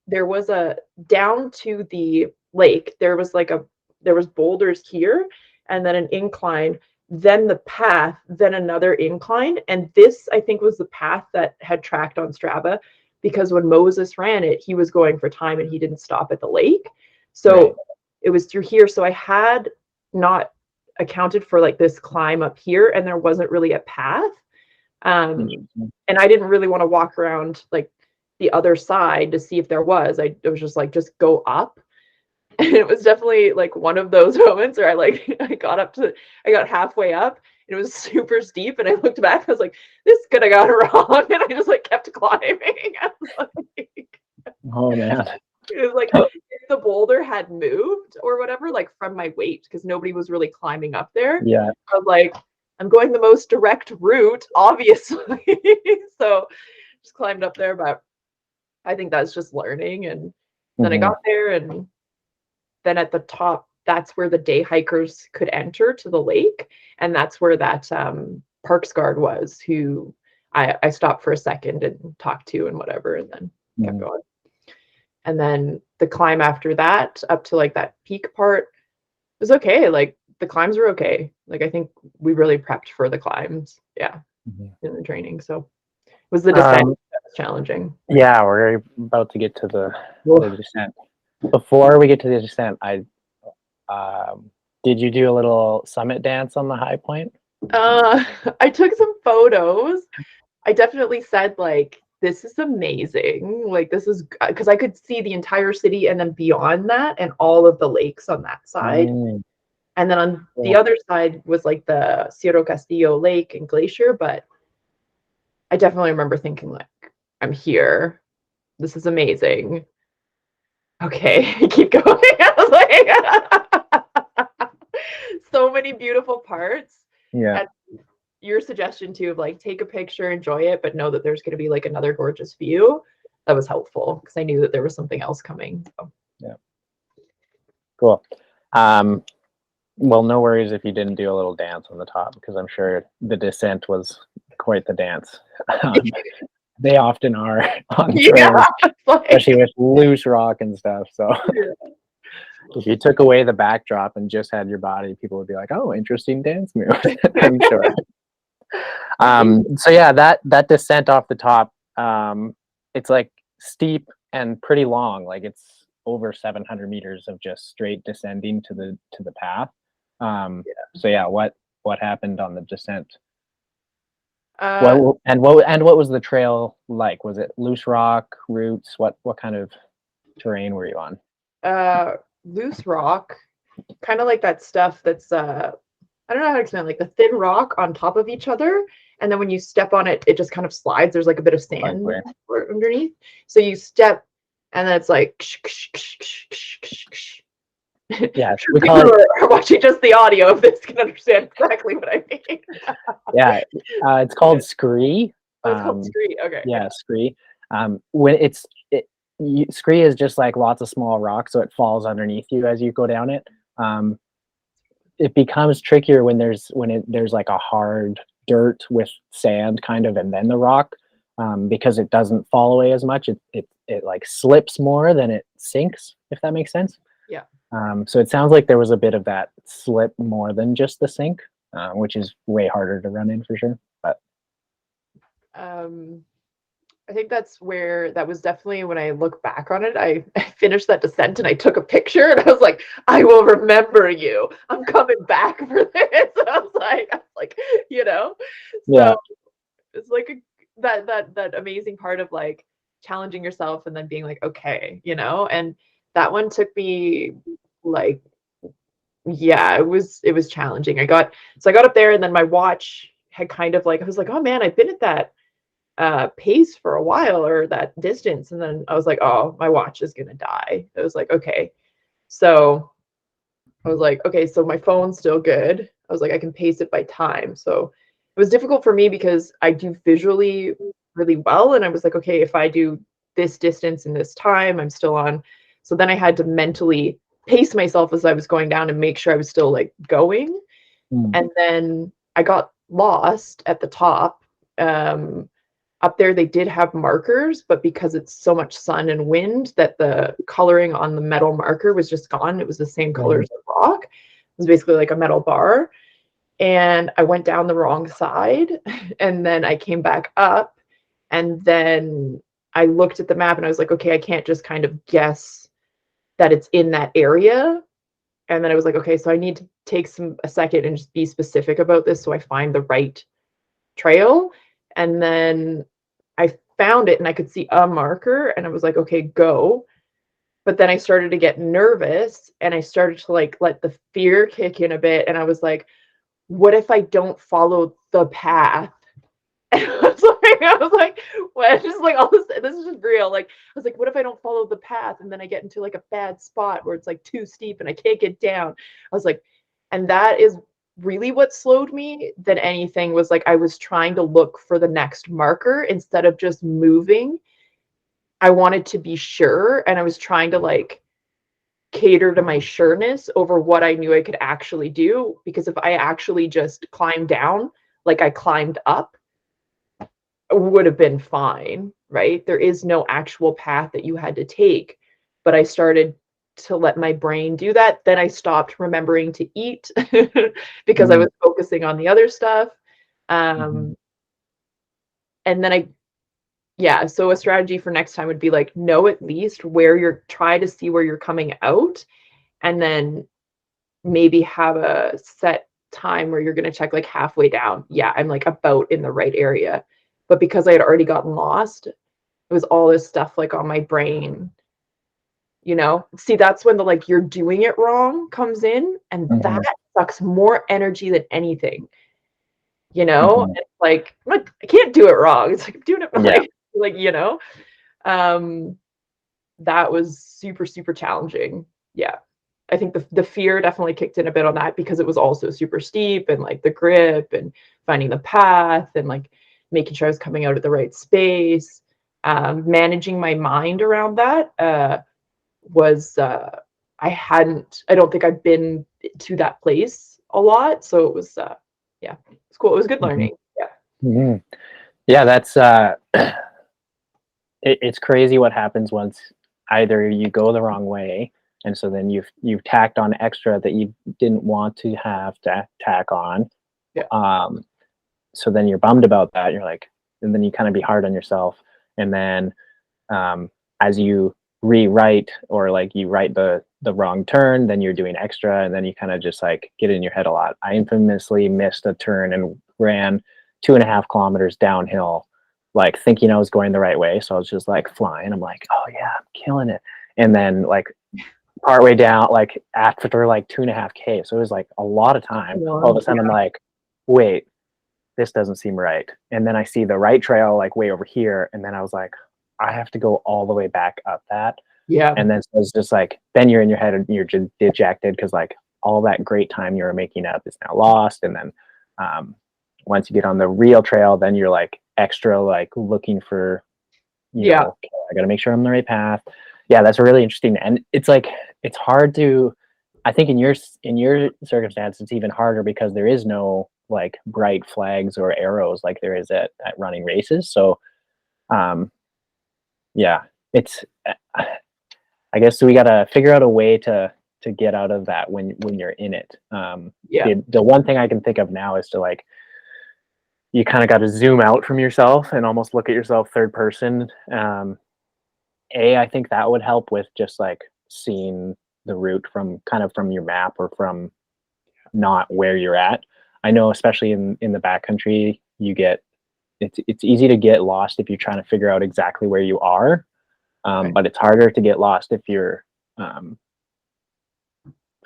There was a down to the lake. There was boulders here, and then an incline, then the path, then another incline, and this I think was the path that had tracked on Strava, because when Moses ran it, he was going for time and he didn't stop at the lake. So Right. it was through here. So I had not accounted for like this climb up here, and there wasn't really a path. Um, Interesting. and I didn't really want to walk around like the other side to see if there was. It was just like, just go up. And it was definitely like one of those moments where I got halfway up, and it was super steep, and I looked back, I was like, this could have gone wrong. And I just like kept climbing. Oh man. It was like if the boulder had moved or whatever, like from my weight, because nobody was really climbing up there. Yeah. I was like, I'm going the most direct route, obviously. So just climbed up there, but I think that's just learning. And then I Hmm. got there, and then at the top, that's where the day hikers could enter to the lake. And that's where that parks guard was, who I stopped for a second and talked to and whatever, and then kept Hmm. going. And then the climb after that, up to like that peak part, was okay. Like the climbs were okay. Like I think we really prepped for the climbs. Yeah, Hmm. in the training. So it was the descent Um, that was challenging. yeah, we're about to get to the Oof. descent. Before we get to the descent, um, did you do a little summit dance on the high point? Uh, I took some photos. I definitely said like, this is amazing. Like this is because I could see the entire city and then beyond that and all of the lakes on that side. Mm, And then on the cool. other side was like the Cerro Castillo Lake and glacier. But I definitely remember thinking like, I'm here. This is amazing. Okay, keep going. I was like, so many beautiful parts. Yeah. And your suggestion too of like take a picture, enjoy it, but know that there's going to be like another gorgeous view. That was helpful because I knew that there was something else coming. So. Yeah. Cool. Um, well, no worries if you didn't do a little dance on the top, because I'm sure the descent was quite the dance. Um, they often are on Yeah, trails, like, especially with loose rock and stuff. So if you took away the backdrop and just had your body, people would be like, "Oh, interesting dance move." I'm sure. So yeah, that descent off the top, it's like steep and pretty long. Like it's over 700 meters of just straight descending to the path. So yeah, what happened on the descent? uh, What was the trail like? Was it loose rock, roots? What kind of terrain were you on? loose rock, kind of like that stuff that's I don't know how to explain it, like the thin rock on top of each other, and then when you step on it, it just kind of slides. There's like a bit of sand Likely. underneath, so you step, and then it's like. Yeah, Sure, we call people it. who are watching just the audio of this can understand exactly what I mean. Yeah, it's called scree. Oh, it's called Um, street. Okay. yeah, scree. When scree is just like lots of small rocks, so it falls underneath you as you go down it. Um, it becomes trickier when there's like a hard dirt with sand kind of, and then the rock, because it doesn't fall away as much. It like slips more than it sinks. if that makes sense. Yeah. So it sounds like there was a bit of that slip more than just the sink, which is way harder to run in for sure. But Um, I think that was definitely when I look back on it, I finished that descent and I took a picture and I was like, I will remember you. I'm coming back for this. And I was like, you know, yeah, so it's like that amazing part of like challenging yourself and then being like, okay, and that one took me like, yeah, it was challenging. I got up there and then my watch had kind of like, I was like, oh man, I've been at that pace for a while or that distance. And then I was like, oh, my watch is gonna die. I was like, okay. So I was like, okay, so my phone's still good. I was like, I can pace it by time. So it was difficult for me because I do visually really well. And I was like, okay, if I do this distance in this time, I'm still on. So then I had to mentally pace myself as I was going down and make sure I was still like going. mm, And then I got lost at the top. Um, Up there, they did have markers, but because it's so much sun and wind that the coloring on the metal marker was just gone. It was the same color right. as the rock. It was basically like a metal bar. And I went down the wrong side. And then I came back up. And then I looked at the map and I was like, okay, I can't just kind of guess that it's in that area. And then I was like, okay, so I need to take a second and just be specific about this so I find the right trail. And then I found it and I could see a marker and I was like, okay, go. But then I started to get nervous and I started to like let the fear kick in a bit. And I was like, what if I don't follow the path? And I was like, what? Just like all this is just real. Like, I was like, what if I don't follow the path? And then I get into like a bad spot where it's like too steep and I can't get down. I was like, and that is really what slowed me than anything was like I was trying to look for the next marker instead of just moving. I wanted to be sure and I was trying to like cater to my sureness over what I knew I could actually do. Because if I actually just climbed down like I climbed up, would have been fine, right? There is no actual path that you had to take. But I started to let my brain do that. Then I stopped remembering to eat because I Mm, was focusing on the other stuff. mhm, Um, and then yeah, so a strategy for next time would be like, know at least where try to see where you're coming out, and then maybe have a set time where you're going to check like halfway down. Yeah, I'm like about in the right area. But because I had already gotten lost, it was all this stuff like on my brain. See, that's when the like you're doing it wrong comes in, and that mhm, sucks more energy than anything. mhm. It's like I can't do it wrong. It's like I'm doing it Yeah, right. Like, um, that was super, super challenging. Yeah. I think the fear definitely kicked in a bit on that because it was also super steep and like the grip and finding the path and like making sure I was coming out at the right space. Managing my mind around that was I don't think I've been to that place a lot. So it was yeah, it's cool. It was good mhm, learning. Yeah. mhm. Yeah, that's it's crazy what happens once either you go the wrong way, and so then you've tacked on extra that you didn't want to have to tack on. Yeah. Um, so then you're bummed about that. You're like, and then you kind of be hard on yourself, and then um, as you rewrite or like you write the wrong turn, then you're doing extra, and then you kind of just like get in your head a lot. I infamously missed a turn and ran 2.5 kilometers downhill, like thinking I was going the right way. So I was just like flying. I'm like, oh yeah, I'm killing it. And then like partway down, like after like 2.5 K, so it was like a lot of time. All of a sudden, I'm like, wait, this doesn't seem right. And then I see the right trail like way over here, and then I was like, I have to go all the way back up that. Yeah. And then so it's just like then you're in your head and you're just dejected because like all that great time you were making up is now lost. And then um, once you get on the real trail, then you're like extra like looking for, Yeah. okay, I got to make sure I'm on the right path. Yeah, that's really interesting. And it's like it's hard to, I think in your circumstance, it's even harder because there is no like bright flags or arrows like there is at running races. So um, yeah, it's I guess we gotta figure out a way to get out of that when you're in it. Yeah. The one thing I can think of now is to like you kind of got to zoom out from yourself and almost look at yourself third person. I think that would help with just like seeing the route from kind of from your map or from not where you're at. I know, especially in the backcountry, you get it's easy to get lost if you're trying to figure out exactly where you are, Right. but it's harder to get lost if you're um,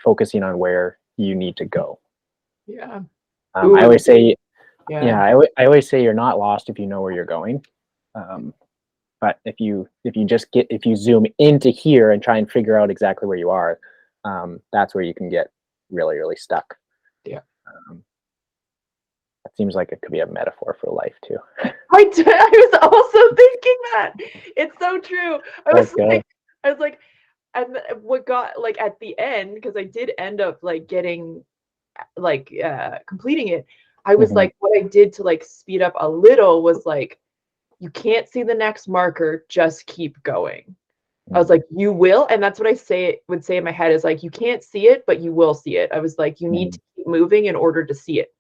focusing on where you need to go. Yeah. I Ooh. always say, Yeah. yeah, I always say you're not lost if you know where you're going. Um, but if you just get if you zoom into here and try and figure out exactly where you are, that's where you can get really stuck. Yeah. Um, that seems like it could be a metaphor for life too. I was also thinking that. It's so true. Let's go. I was like, and what got like at the end, because I did end up like getting like completing it. I was Hmm. like, what I did to like speed up a little was like, you can't see the next marker, just keep going. I was like, you will, and that's what would say in my head is like, you can't see it, but you will see it. I was like, you need Hmm. to keep moving in order to see it.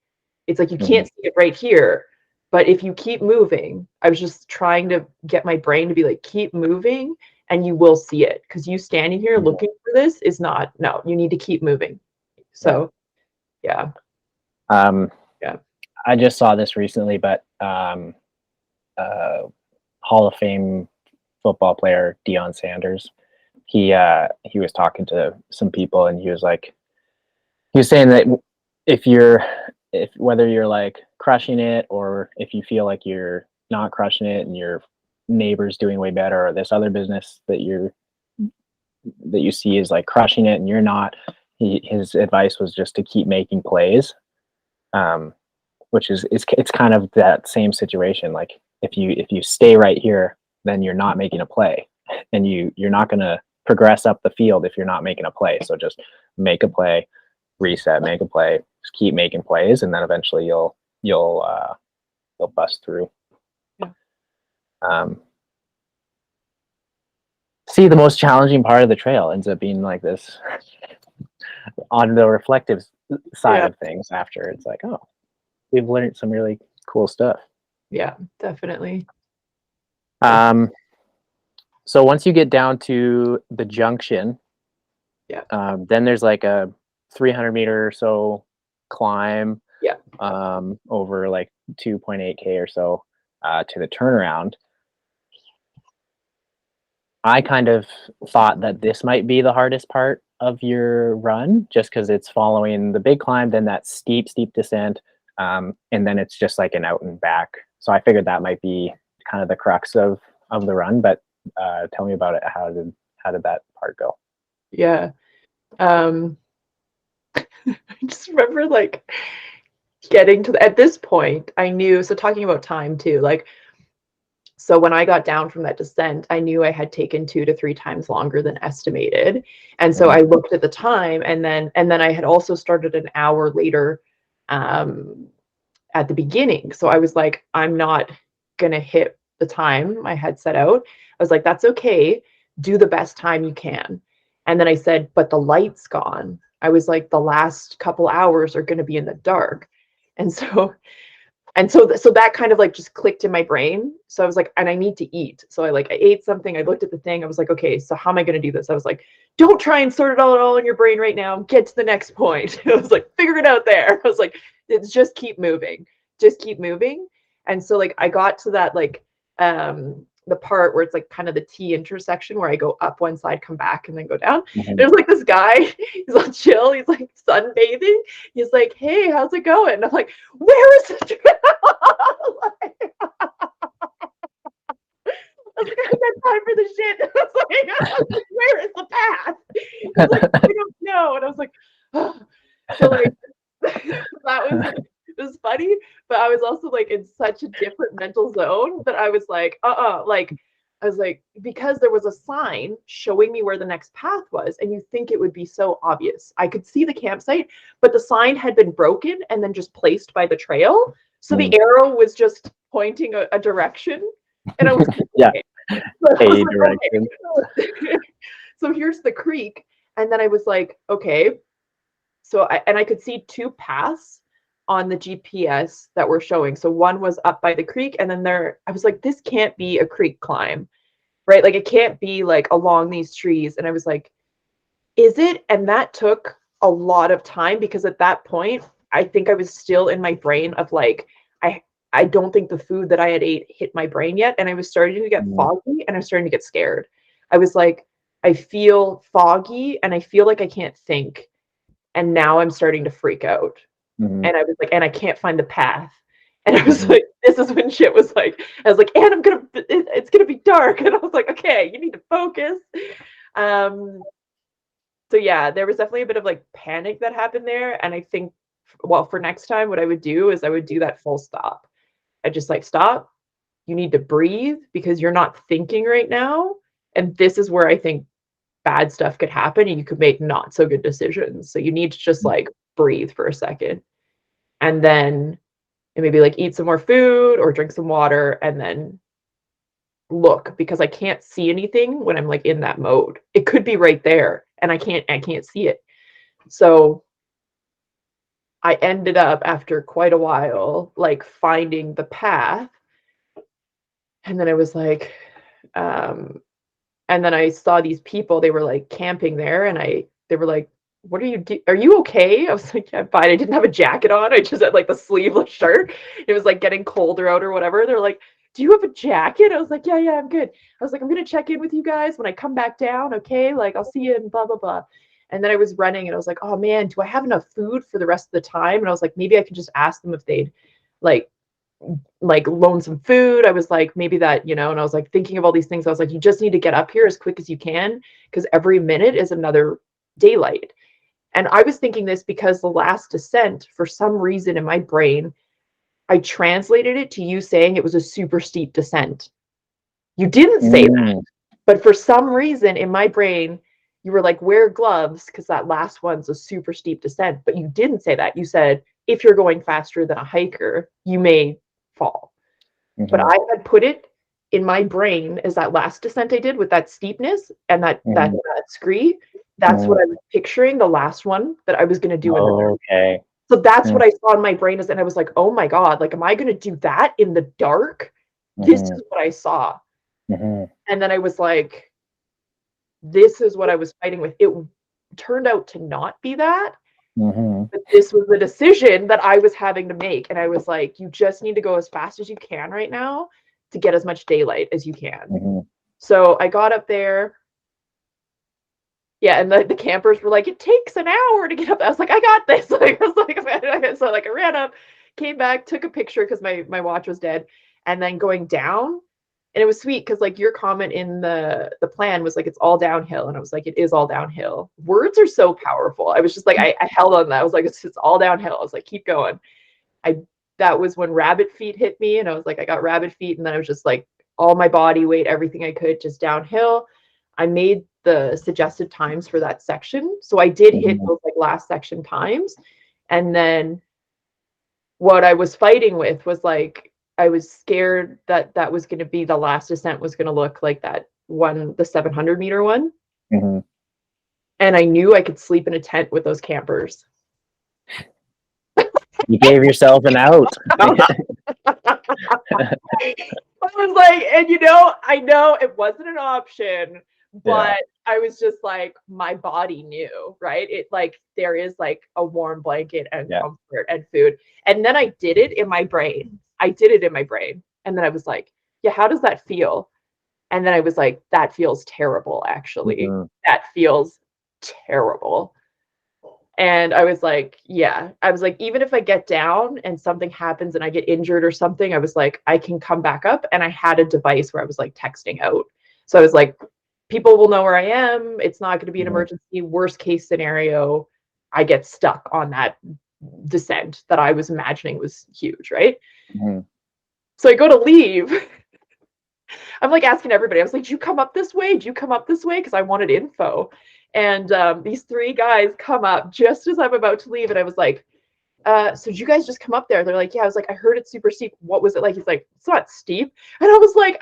It's like you Hmm. can't see it right here, but if you keep moving, I was just trying to get my brain to be like, keep moving and you will see it. Because you standing here Hmm. looking for this is not, no, you need to keep moving. Yeah. So yeah, Um, yeah, I just saw this recently, but uh, Hall of Fame football player Deion Sanders, he was talking to some people, and he was saying that if you're if whether you're like crushing it or if you feel like you're not crushing it and your neighbor's doing way better or this other business that you see is like crushing it and you're not, his advice was just to keep making plays, um, which is it's kind of that same situation. Like if you stay right here, then you're not making a play, and you're not going to progress up the field if you're not making a play. So just make a play, reset, make a play, just keep making plays, and then eventually you'll bust through. yeah, Um, See, the most challenging part of the trail ends up being like this on the reflective side yeah, of things. After it's like, oh, we've learned some really cool stuff. yeah, definitely. Um, so once you get down to the junction, Yeah, then there's like a 300-meter or so climb yeah, over like 2.8K or so to the turnaround. I kind of thought that this might be the hardest part of your run, just because it's following the big climb, then that steep descent, and then it's just like an out and back. So I figured that might be kind of the crux of the run. But tell me about it. How did that part go? yeah. Um, I just remember like getting to at this point, I knew, so talking about time too, like, so when I got down from that descent, I knew I had taken 2 to 3 times longer than estimated. And so Mhm. I looked at the time, and then I had also started an hour later um, at the beginning. So I was like, I'm not gonna hit the time I had set out. I was like, that's okay. Do the best time you can. And then I said, but the light's gone. I was like, the last couple hours are gonna be in the dark. And so that kind of like just clicked in my brain. So I was like, and I need to eat. So I ate something. I looked at the thing. I was like, okay, so how am I going to do this? I was like, don't try and sort it all in your brain right now. Get to the next point. I was like, figure it out there. I was like, it's just keep moving, just keep moving. And so like I got to that like the part where it's like kind of the T intersection where I go up one side, come back, and then go down. Mhm. There's like this guy. He's on chill. He's like sunbathing. He's like, hey, how's it going? And I'm like, where is it? I was like, I got time for the shit. I was like, where is the path? He's like, I don't know. And I was like, oh. So like that was it was funny, but I was also like in such a different mental zone that I was like, like I was like, because there was a sign showing me where the next path was, and you think it would be so obvious. I could see the campsite, but the sign had been broken and then just placed by the trail. So the Mm. arrow was just pointing a direction. And I was like, Yeah, okay. So I was a like, direction. okay. So here's the creek. And then I was like, okay. So I could see two paths on the GPS that were showing. So one was up by the creek, and then I was like, this can't be a creek climb, right? Like it can't be like along these trees. And I was like, is it? And that took a lot of time because at that point, I think I was still in my brain of like, I I don't think the food that I had ate hit my brain yet. And I was starting to get Mhm. foggy and I was starting to get scared. I was like, I feel foggy and I feel like I can't think. And now I'm starting to freak out. Mhm. And I was like, and I can't find the path. And I was Mhm. like, this is when shit was like, I was like, and it's gonna be dark. And I was like, okay, you need to focus. Um, so yeah, there was definitely a bit of like panic that happened there. And I think, well, for next time, what I would do is I would do that full stop. I just like stop. You need to breathe because you're not thinking right now. And this is where I think bad stuff could happen and you could make not so good decisions. So you need to just like breathe for a second and then and maybe like eat some more food or drink some water and then look because I can't see anything when I'm like in that mode. It could be right there and I can't see it. So I ended up after quite a while like finding the path and then I was like um and then I saw these people, they were like camping there and they were like, what are are you okay? I was like, yeah, I'm fine. I didn't have a jacket on. I just had like the sleeveless shirt. It was like getting colder out or whatever. They're like, do you have a jacket? I was like, yeah, I'm good. I was like, I'm gonna check in with you guys when I come back down, okay? Like I'll see you and blah blah blah. And then I was running and I was like, oh man, do I have enough food for the rest of the time? And I was like, maybe I could just ask them if they'd like loan some food. I was like, maybe that, and I was like thinking of all these things. I was like, you just need to get up here as quick as you can because every minute is another daylight. And I was thinking this because the last descent, for some reason in my brain, I translated it to you saying it was a super steep descent. You didn't say that, Mm. but for some reason in my brain, you were like, wear gloves because that last one's a super steep descent. But you didn't say that. You said, if you're going faster than a hiker, you may fall. But Mhm. I had put it in my brain as that last descent I did with that steepness and Mhm. that scree. That's what Mhm. I was picturing, the last one that I was going to do in the dark. Okay. So that's Mm. what I saw in my brain is, and I was like, oh my God, like, am I going to do that in the dark? This Mhm. is what I saw. Mhm. And then I was like, this is what I was fighting with. It turned out to not be that, Mhm. but this was the decision that I was having to make. And I was like, you just need to go as fast as you can right now to get as much daylight as you can. Mhm. So I got up there. Yeah, and the campers were like, it takes an hour to get up. I was like, I got this. Like, I was like, so like I ran up, came back, took a picture because my watch was dead, and then going down. And it was sweet because like your comment in the plan was like it's all downhill. And I was like, it is all downhill. Words are so powerful. I was just like, I held on that. I was like, it's all downhill. I was like, keep going. I that was when rabbit feet hit me, and I was like, I got rabbit feet, and then I was just like all my body weight, everything I could, just downhill. I made the suggested times for that section, so I did hit Mhm. those like last section times, and then what I was fighting with was like I was scared that that was going to be the last descent was going to look like that one, the 700-meter one, Mhm. and I knew I could sleep in a tent with those campers. You gave yourself an out. I was like, and I know it wasn't an option, Yeah. but I was just like, my body knew, right? It like there is like a warm blanket and Yeah. comfort and food. And then I did it in my brain. I did it in my brain. And then I was like, yeah, how does that feel? And then I was like, that feels terrible, actually. Mhm. That feels terrible. And I was like, yeah. I was like, even if I get down and something happens and I get injured or something, I was like, I can come back up. And I had a device where I was like texting out. So I was like, people will know where I am. It's not going to be an Mhm. emergency. Worst case scenario, I get stuck on that descent that I was imagining was huge, right? Mhm. So I go to leave. I'm like asking everybody. I was like, "Do you come up this way? Do you come up this way?" Because I wanted info. And these three guys come up just as I'm about to leave, and I was like, so did you guys just come up there? They're like, yeah. I was like, I heard it's super steep. What was it like? He's like, it's not steep. And I was like,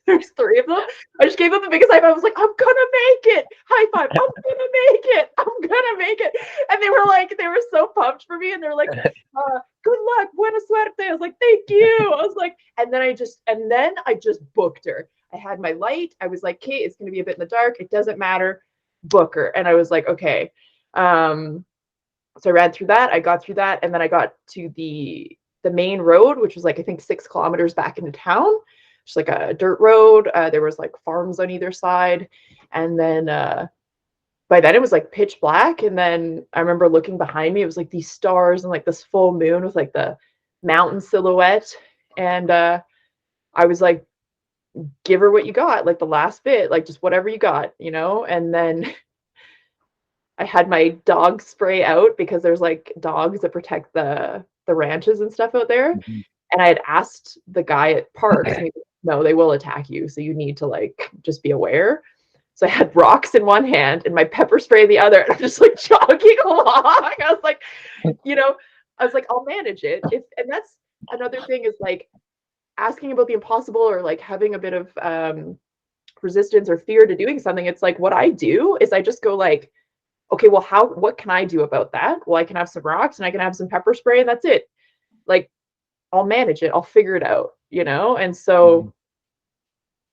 there's three of them. I just gave them the biggest high five. I was like, I'm gonna make it. High five. I'm gonna make it. I'm gonna make it. And they were so pumped for me. And they're like, good luck. Buena suerte. I was like, thank you. I was like, and then I just booked her. I had my light. I was like, Kate, it's going to be a bit in the dark. It doesn't matter. Book her. And I was like, okay. So I ran through that. I got through that. And then I got to the main road, which was like, I think 6 kilometers back into town. Just like a dirt road. There was like farms on either side. And then by then it was like pitch black. And then I remember looking behind me, it was like these stars and like this full moon with like the mountain silhouette. And I was like, give her what you got, like the last bit, like just whatever you got, you know? And then I had my dog spray out because there's like dogs that protect the ranches and stuff out there. Mhm. And I had asked the guy at parks, and he said, no, they will attack you. So you need to like just be aware. So I had rocks in one hand and my pepper spray in the other. And I'm just like jogging along. I was like, I'll manage it. And that's another thing is like asking about the impossible or like having a bit of resistance or fear to doing something. It's like what I do is I just go like, okay, well, what can I do about that? Well, I can have some rocks and I can have some pepper spray and that's it. Like, I'll manage it. I'll figure it out, you know? And so,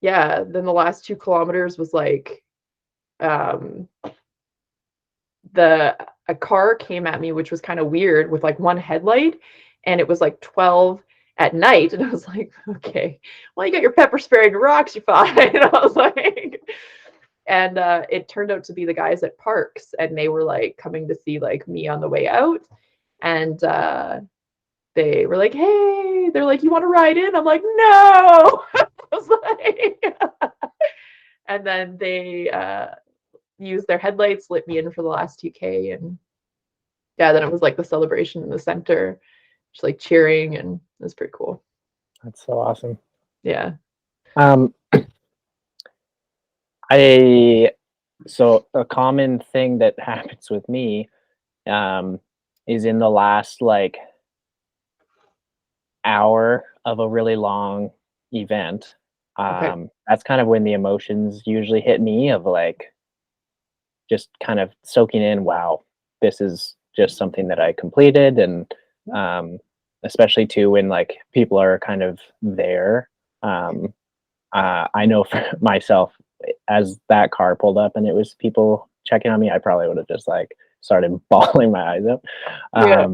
yeah, then the last 2 kilometers was like, a car came at me, which was kind of weird with like one headlight and it was like 12 at night. And I was like, okay, well, you got your pepper spray and your rocks, you're fine. And I was like, and it turned out to be the guys at parks and they were like coming to see like me on the way out. And they were like, hey, they're like, you want to ride in? I'm like, no. I was like, and then they used their headlights, lit me in for the last 2K. And yeah, then it was like the celebration in the center, just like cheering, and it was pretty cool. That's so awesome. Yeah. So a common thing that happens with me is in the last like hour of a really long event. Okay. That's kind of when the emotions usually hit me of like just kind of soaking in, wow, this is just something that I completed. And especially too when like people are kind of there. I know for myself, as that car pulled up and it was people checking on me, I probably would have just like started bawling my eyes up. Yeah.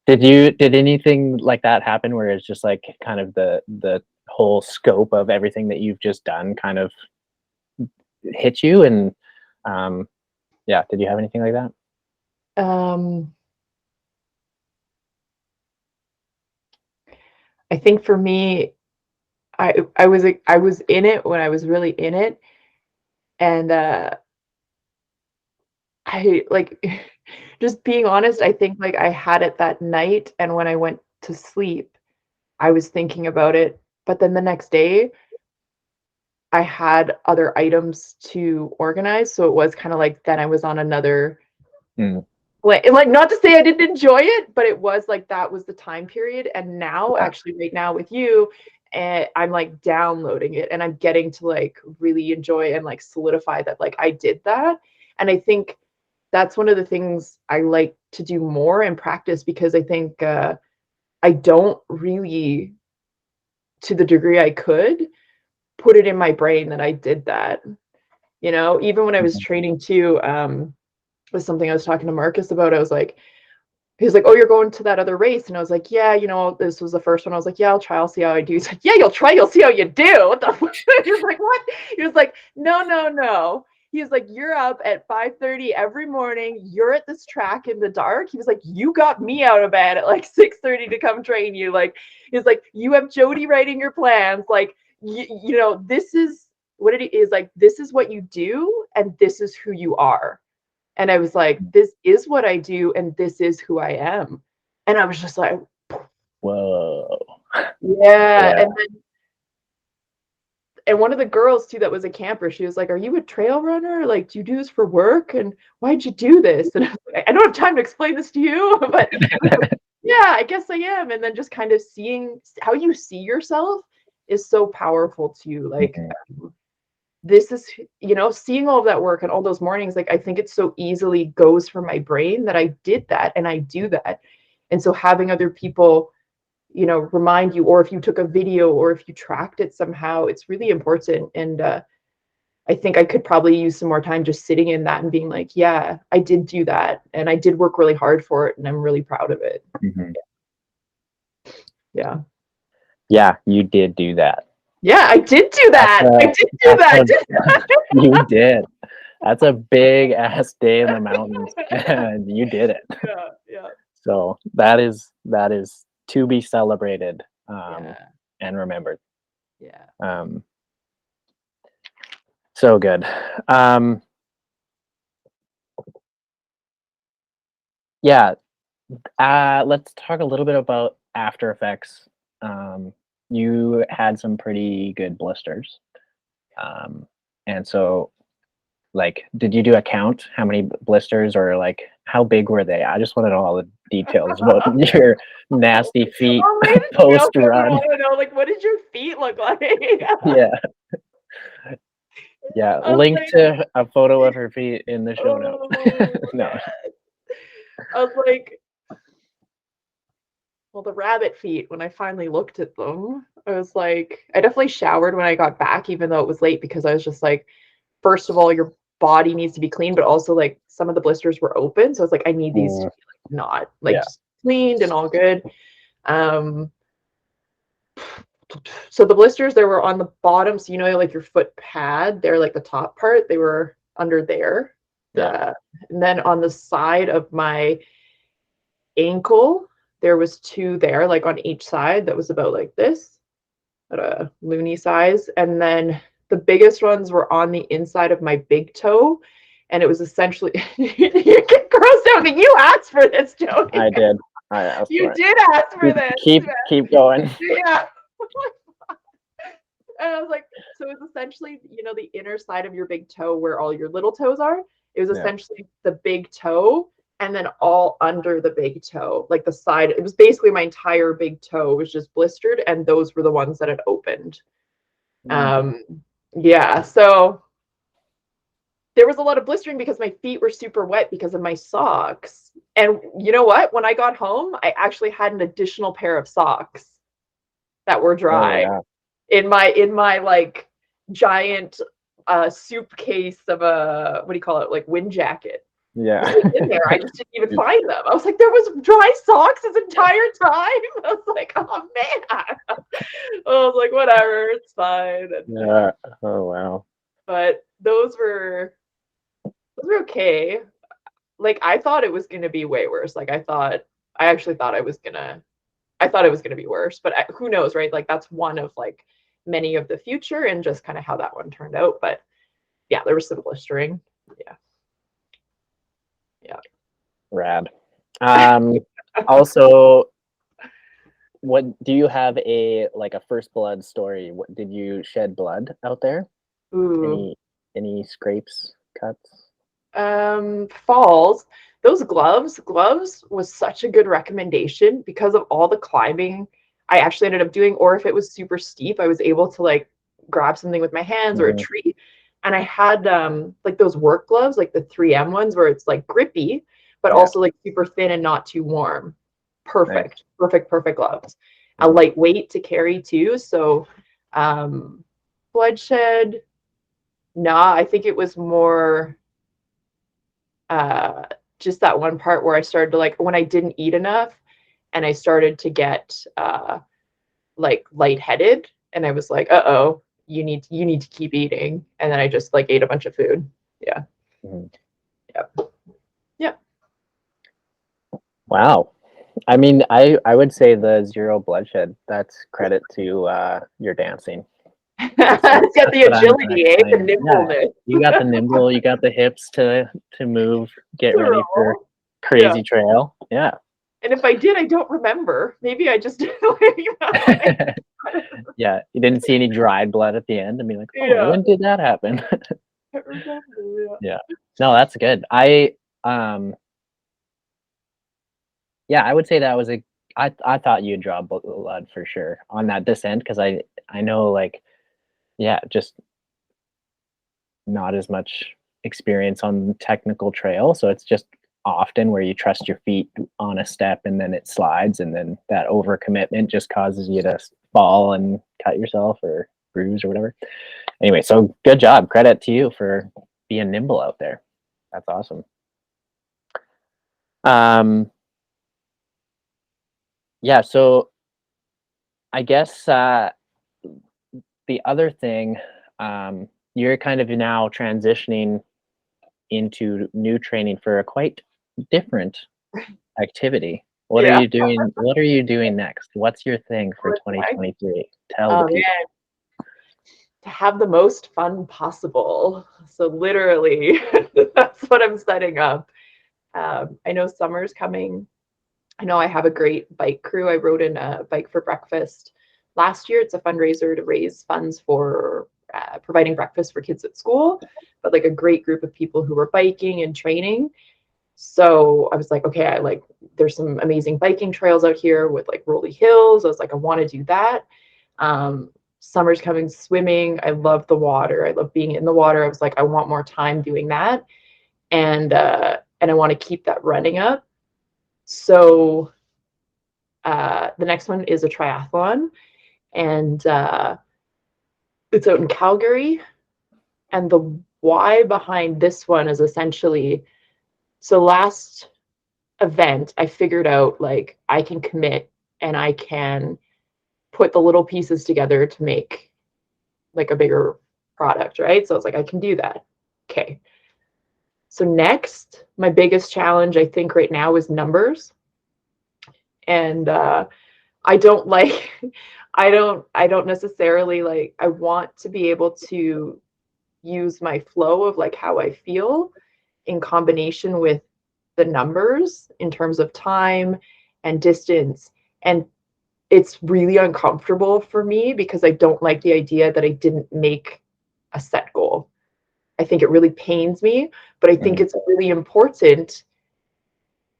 Did anything like that happen where it's just like kind of the whole scope of everything that you've just done kind of hit you? And yeah, did you have anything like that? I think for me, I was in it when I was really in it. And I like just being honest, I think like I had it that night, and when I went to sleep, I was thinking about it. But then the next day, I had other items to organize. So it was kind of like then I was on another like not to say I didn't enjoy it, but it was like that was the time period. And now, actually, right now with you, and I'm like downloading it and I'm getting to like really enjoy and like solidify that like I did that. And I think that's one of the things I like to do more and practice, because I think I don't really, to the degree I could, put it in my brain that I did that. You know, even when I was training too, was something I was talking to Marcus about. I was like, he's like, oh, you're going to that other race. And I was like, yeah, you know, this was the first one. I was like, yeah, I'll try. I'll see how I do. He's like, yeah, you'll try. You'll see how you do. What the fuck? He was like, what? He was like, no, no, no. He was like, you're up at 5:30 every morning. You're at this track in the dark. He was like, you got me out of bed at like 6:30 to come train you. Like, he's like, you have Jody writing your plans. Like, you know, this is what it is. Like, this is what you do. And this is who you are. And I was like, this is what I do, and this is who I am. And I was just like, Whoa. yeah. And one of the girls too that was a camper, she was like, are you a trail runner? Like, do you do this for work? And why'd you do this? And I was like, I don't have time to explain this to you, but yeah, I guess I am. And then just kind of seeing how you see yourself is so powerful too. Like, Mhm. this is, seeing all of that work and all those mornings, like, I think it so easily goes from my brain that I did that and I do that. And so having other people, remind you, or if you took a video or if you tracked it somehow, it's really important. And I think I could probably use some more time just sitting in that and being like, yeah, I did do that. And I did work really hard for it. And I'm really proud of it. Mhm. Yeah. Yeah, you did do that. Yeah, I did do That's that. I a did do that's that. a you did. That's a big ass day in the mountains, and you did it. Yeah, yeah, So that is to be celebrated, yeah, and remembered. yeah. Um, so good. Um, yeah, let's talk a little bit about after effects. You had some pretty good blisters, um, and so like, did you do a count? How many blisters, or like, how big were they? I just want to know all the details about your nasty feet Oh, ladies and post gentlemen, I run. want to know, like, what did your feet look like? Yeah, yeah. I was Link like, to a photo of her feet in the show notes. oh, No, man. I was like, well, the rabbit feet, when I finally looked at them, I was like, I definitely showered when I got back, even though it was late, because I was just like, first of all, your body needs to be clean, but also like some of the blisters were open. So I was like, I need these to mm, be like not like yeah, just cleaned and all good. Um, so the blisters, they were on the bottom. So like your foot pad, they're like the top part, they were under there. yeah. And then on the side of my ankle, there was two there, like on each side, that was about like this, at a loony size. And then the biggest ones were on the inside of my big toe. And it was essentially, you get grossed out. You asked for this, Jody. I did. I asked You for it. did ask for Keep this. keep going. Yeah. And I was like, so it's essentially, the inner side of your big toe where all your little toes are. It was Yeah. essentially the big toe and then all under the big toe, like the side. It was basically my entire big toe was just blistered, and those were the ones that had opened. Mm. Um, yeah, so there was a lot of blistering because my feet were super wet because of my socks. And you know what? When I got home, I actually had an additional pair of socks that were Oh dry yeah. in my like giant suitcase of a, what do you call it, like wind jacket. It was Yeah. like in there. I just didn't even find them. I was like, there was dry socks this entire time. I was like, oh man. I was like, whatever, it's fine. And, Yeah. Oh wow. but those were okay. Like, I thought it was gonna be way worse. Like, I actually thought I thought it was gonna be worse. But who knows, right? Like, that's one of like many of the future, and just kind of how that one turned out. But yeah, there was some blistering. Yeah, yeah. Rad. Um, Also, what do you have a first blood story? What did you shed blood out there? Ooh. Any scrapes, cuts? Falls. Those gloves was such a good recommendation because of all the climbing I actually ended up doing. Or if it was super steep, I was able to like grab something with my hands or a Mhm. tree. And I had like those work gloves, like the 3M ones, where it's like grippy, but Yeah, also like super thin and not too warm. nice. Perfect gloves. A Mhm. lightweight to carry too. So um bloodshed, nah, I think it was more uh, just that one part where I started to, like, when I didn't eat enough and I started to get like lightheaded, and I was like, uh-oh, you need to keep eating. And then I just like ate a bunch of food. Yeah. Mhm. Yep. Yep. Wow. I mean, I would say the zero bloodshed. That's credit to your dancing. It's got That's the what I'm gonna agility, eh? The claim. Yeah, nimbleness. you got the nimble, you got the hips to move, get ready for Yeah. crazy trail. Yeah. And if I did, I don't remember. Maybe I just like, Yeah, you didn't see any dried blood at the end and be like, "Oh, yeah. when did that happen?" I remember. Yeah. Yeah. No, that's good. Um yeah, I would say that was I thought you'd draw blood for sure on that descent because I know like yeah, just not as much experience on technical trail, so it's just often where you trust your feet on a step and then it slides, and then that overcommitment just causes you to fall and cut yourself or bruise or whatever. Anyway, so good job. Credit to you for being nimble out there. That's awesome. Um, yeah, so I guess the other thing, you're kind of now transitioning into new training for a quite different activity. What are Yeah. you doing? What are you doing next? What's your thing for What's next? 2023? Tell the Oh people. man, to have the most fun possible. So literally, that's what I'm setting up. I know summer's coming. I know I have a great bike crew. I rode in a bike for breakfast last year. It's a fundraiser to raise funds for providing breakfast for kids at school, but like a great group of people who were biking and training. So I was like, okay, I like, there's some amazing biking trails out here with like rolly hills. I was like, I want to do that. Summer's coming, swimming. I love the water. I love being in the water. I was like, I want more time doing that. And I want to keep that running up. So the next one is a triathlon, and it's out in Calgary. And the why behind this one is essentially, so last event, I figured out like I can commit and I can put the little pieces together to make like a bigger product, right? So I was like, I can do that. Okay. So next, my biggest challenge I think right now is numbers. And I don't like I don't necessarily like I want to be able to use my flow of like how I feel in combination with the numbers in terms of time and distance. And it's really uncomfortable for me because I don't like the idea that I didn't make a set goal. I think it really pains me, but I think Mhm. it's really important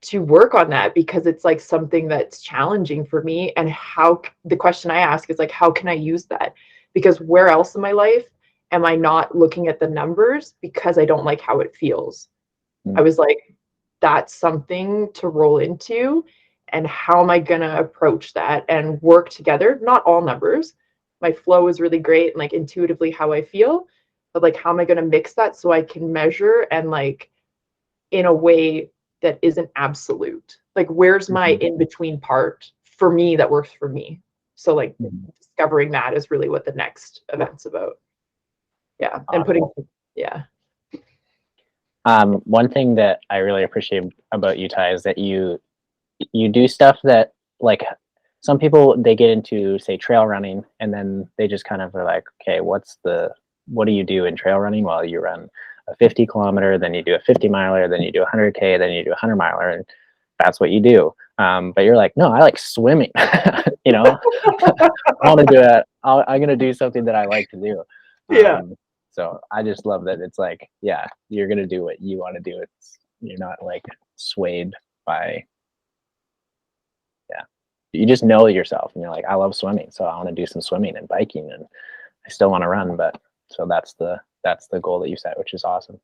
to work on that because it's like something that's challenging for me. And how the question I ask is like, how can I use that? Because where else in my life am I not looking at the numbers because I don't like how it feels? I Mhm. was like, that's something to roll into. And how am I going to approach that and work together? Not all numbers. My flow is really great and like intuitively how I feel, but like, how am I going to mix that so I can measure and like in a way that isn't absolute? Like, where's my Mhm. in between part for me that works for me? So, like, Mhm. discovering that is really what the next event's about. Yeah. And Awesome. yeah. One thing that I really appreciate about you, Ty, is that you do stuff that like some people they get into say trail running and then they just kind of are like, okay, what do you do in trail running? Well, you run a 50 kilometer, then you do a 50 miler, then you do a 100K, then you do a 100 miler, and that's what you do. But you're like, no, I like swimming. you know, I want to do it. I'm gonna do something that I like to do. Yeah. So I just love that it's like, yeah, you're gonna do what you want to do. It's you're not like swayed by yeah. You just know yourself and you're like, I love swimming, so I want to do some swimming and biking and I still want to run, but so that's the goal that you set, which is awesome.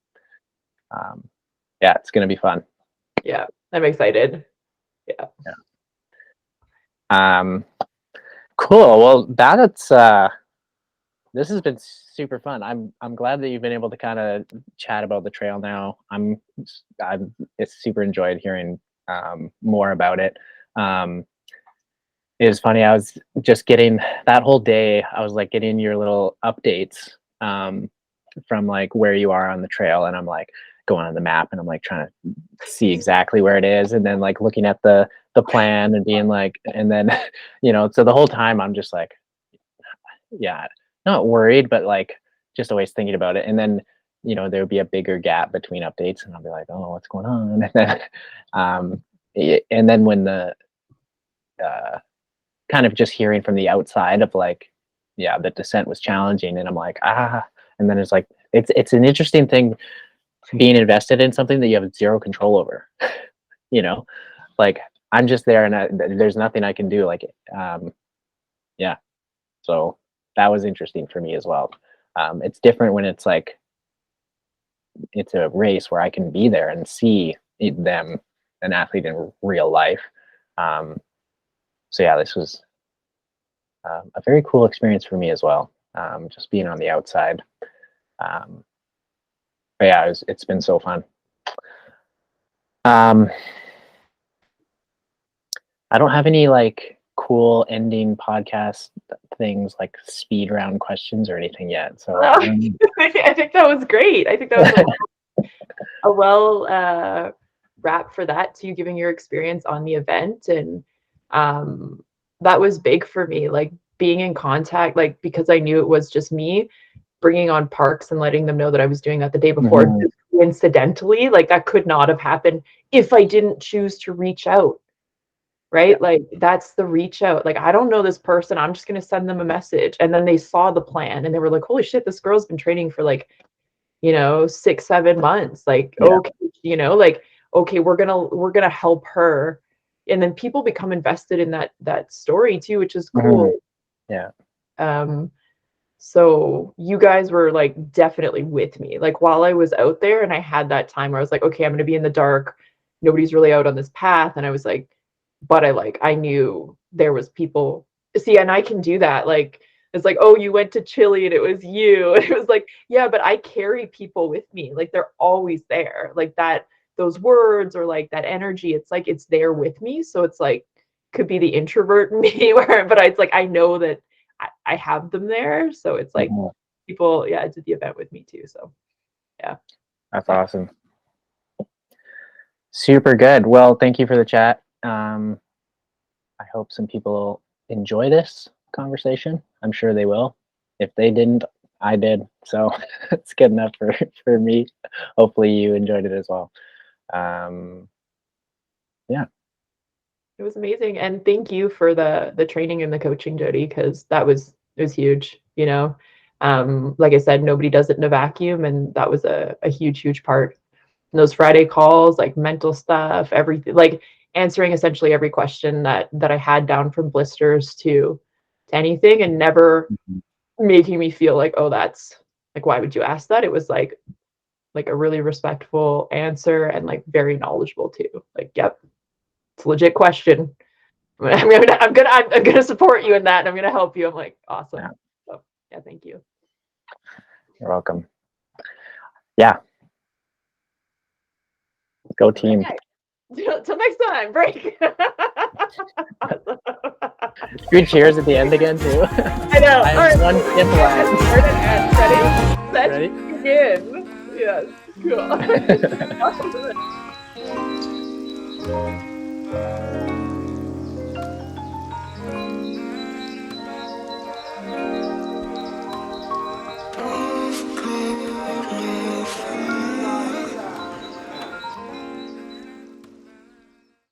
Um, yeah, it's gonna be fun. Yeah. I'm excited. Yeah. Yeah. Um, cool. Well, that's this has been super fun. I'm glad that you've been able to kind of chat about the trail now. I'm it's super enjoyed hearing more about it. Um, it was funny. I was just getting that whole day. I was like getting your little updates from like where you are on the trail, and I'm like going on the map, and I'm like trying to see exactly where it is, and then like looking at the plan and being like, and then so the whole time I'm just like, yeah, not worried, but like just always thinking about it, and then there would be a bigger gap between updates, and I'll be like, oh, what's going on, and then and then when the uh, kind of just hearing from the outside of like, yeah, the descent was challenging, and I'm like, and then it's like it's an interesting thing being invested in something that you have zero control over, you know, like I'm just there, and there's nothing I can do. Like, yeah. So that was interesting for me as well. It's different when it's like it's a race where I can be there and see them, an athlete in real life. So yeah, this was a very cool experience for me as well. Just being on the outside. But yeah, it's been so fun. I don't have any like cool ending podcast things like speed round questions or anything yet. So I don't know. I think that was great. I think that was a well wrap for that too, giving your experience on the event. And that was big for me, like being in contact, like because I knew it was just me, bringing on Parks and letting them know that I was doing that the day before. Mhm. Coincidentally, like that could not have happened if I didn't choose to reach out. Right? Like that's the reach out. Like I don't know this person. I'm just going to send them a message. And then they saw the plan and they were like, "Holy shit, this girl's been training for like, 6, 7 months." Like, Yeah. okay, like okay, we're going to help her. And then people become invested in that story too, which is cool. Yeah. So you guys were like definitely with me. Like while I was out there and I had that time where I was like, okay, I'm gonna be in the dark. Nobody's really out on this path. And I was like, but I knew there was people. See, and I can do that. Like it's like, oh, you went to Chile and it was you. And it was like, yeah, but I carry people with me. Like they're always there. Like that, those words or like that energy, it's like it's there with me. So it's like could be the introvert in me where, but it's like I know that I have them there. So it's like people, yeah, did the event with me too. So yeah. That's awesome. Super good. Well, thank you for the chat. I hope some people enjoy this conversation. I'm sure they will. If they didn't, I did. So it's good enough for me. Hopefully you enjoyed it as well. Yeah. It was amazing. And thank you for the training and the coaching, Jody, because it was huge, Like I said, nobody does it in a vacuum. And that was a huge, huge part. And those Friday calls, like mental stuff, everything, like answering essentially every question that I had down from blisters to anything and never making me feel like, oh, that's like, why would you ask that? It was like a really respectful answer and like very knowledgeable too. Like, yep, it's a legit question. I'm gonna support you in that and I'm gonna help you. I'm like, awesome. Yeah. So yeah, thank you. You're welcome. Yeah. Go team. Okay. Till next time, break. Good cheers at the end again too. I know. I have one tip left. Ready? Set. Ready? Begin. Yes. Cool.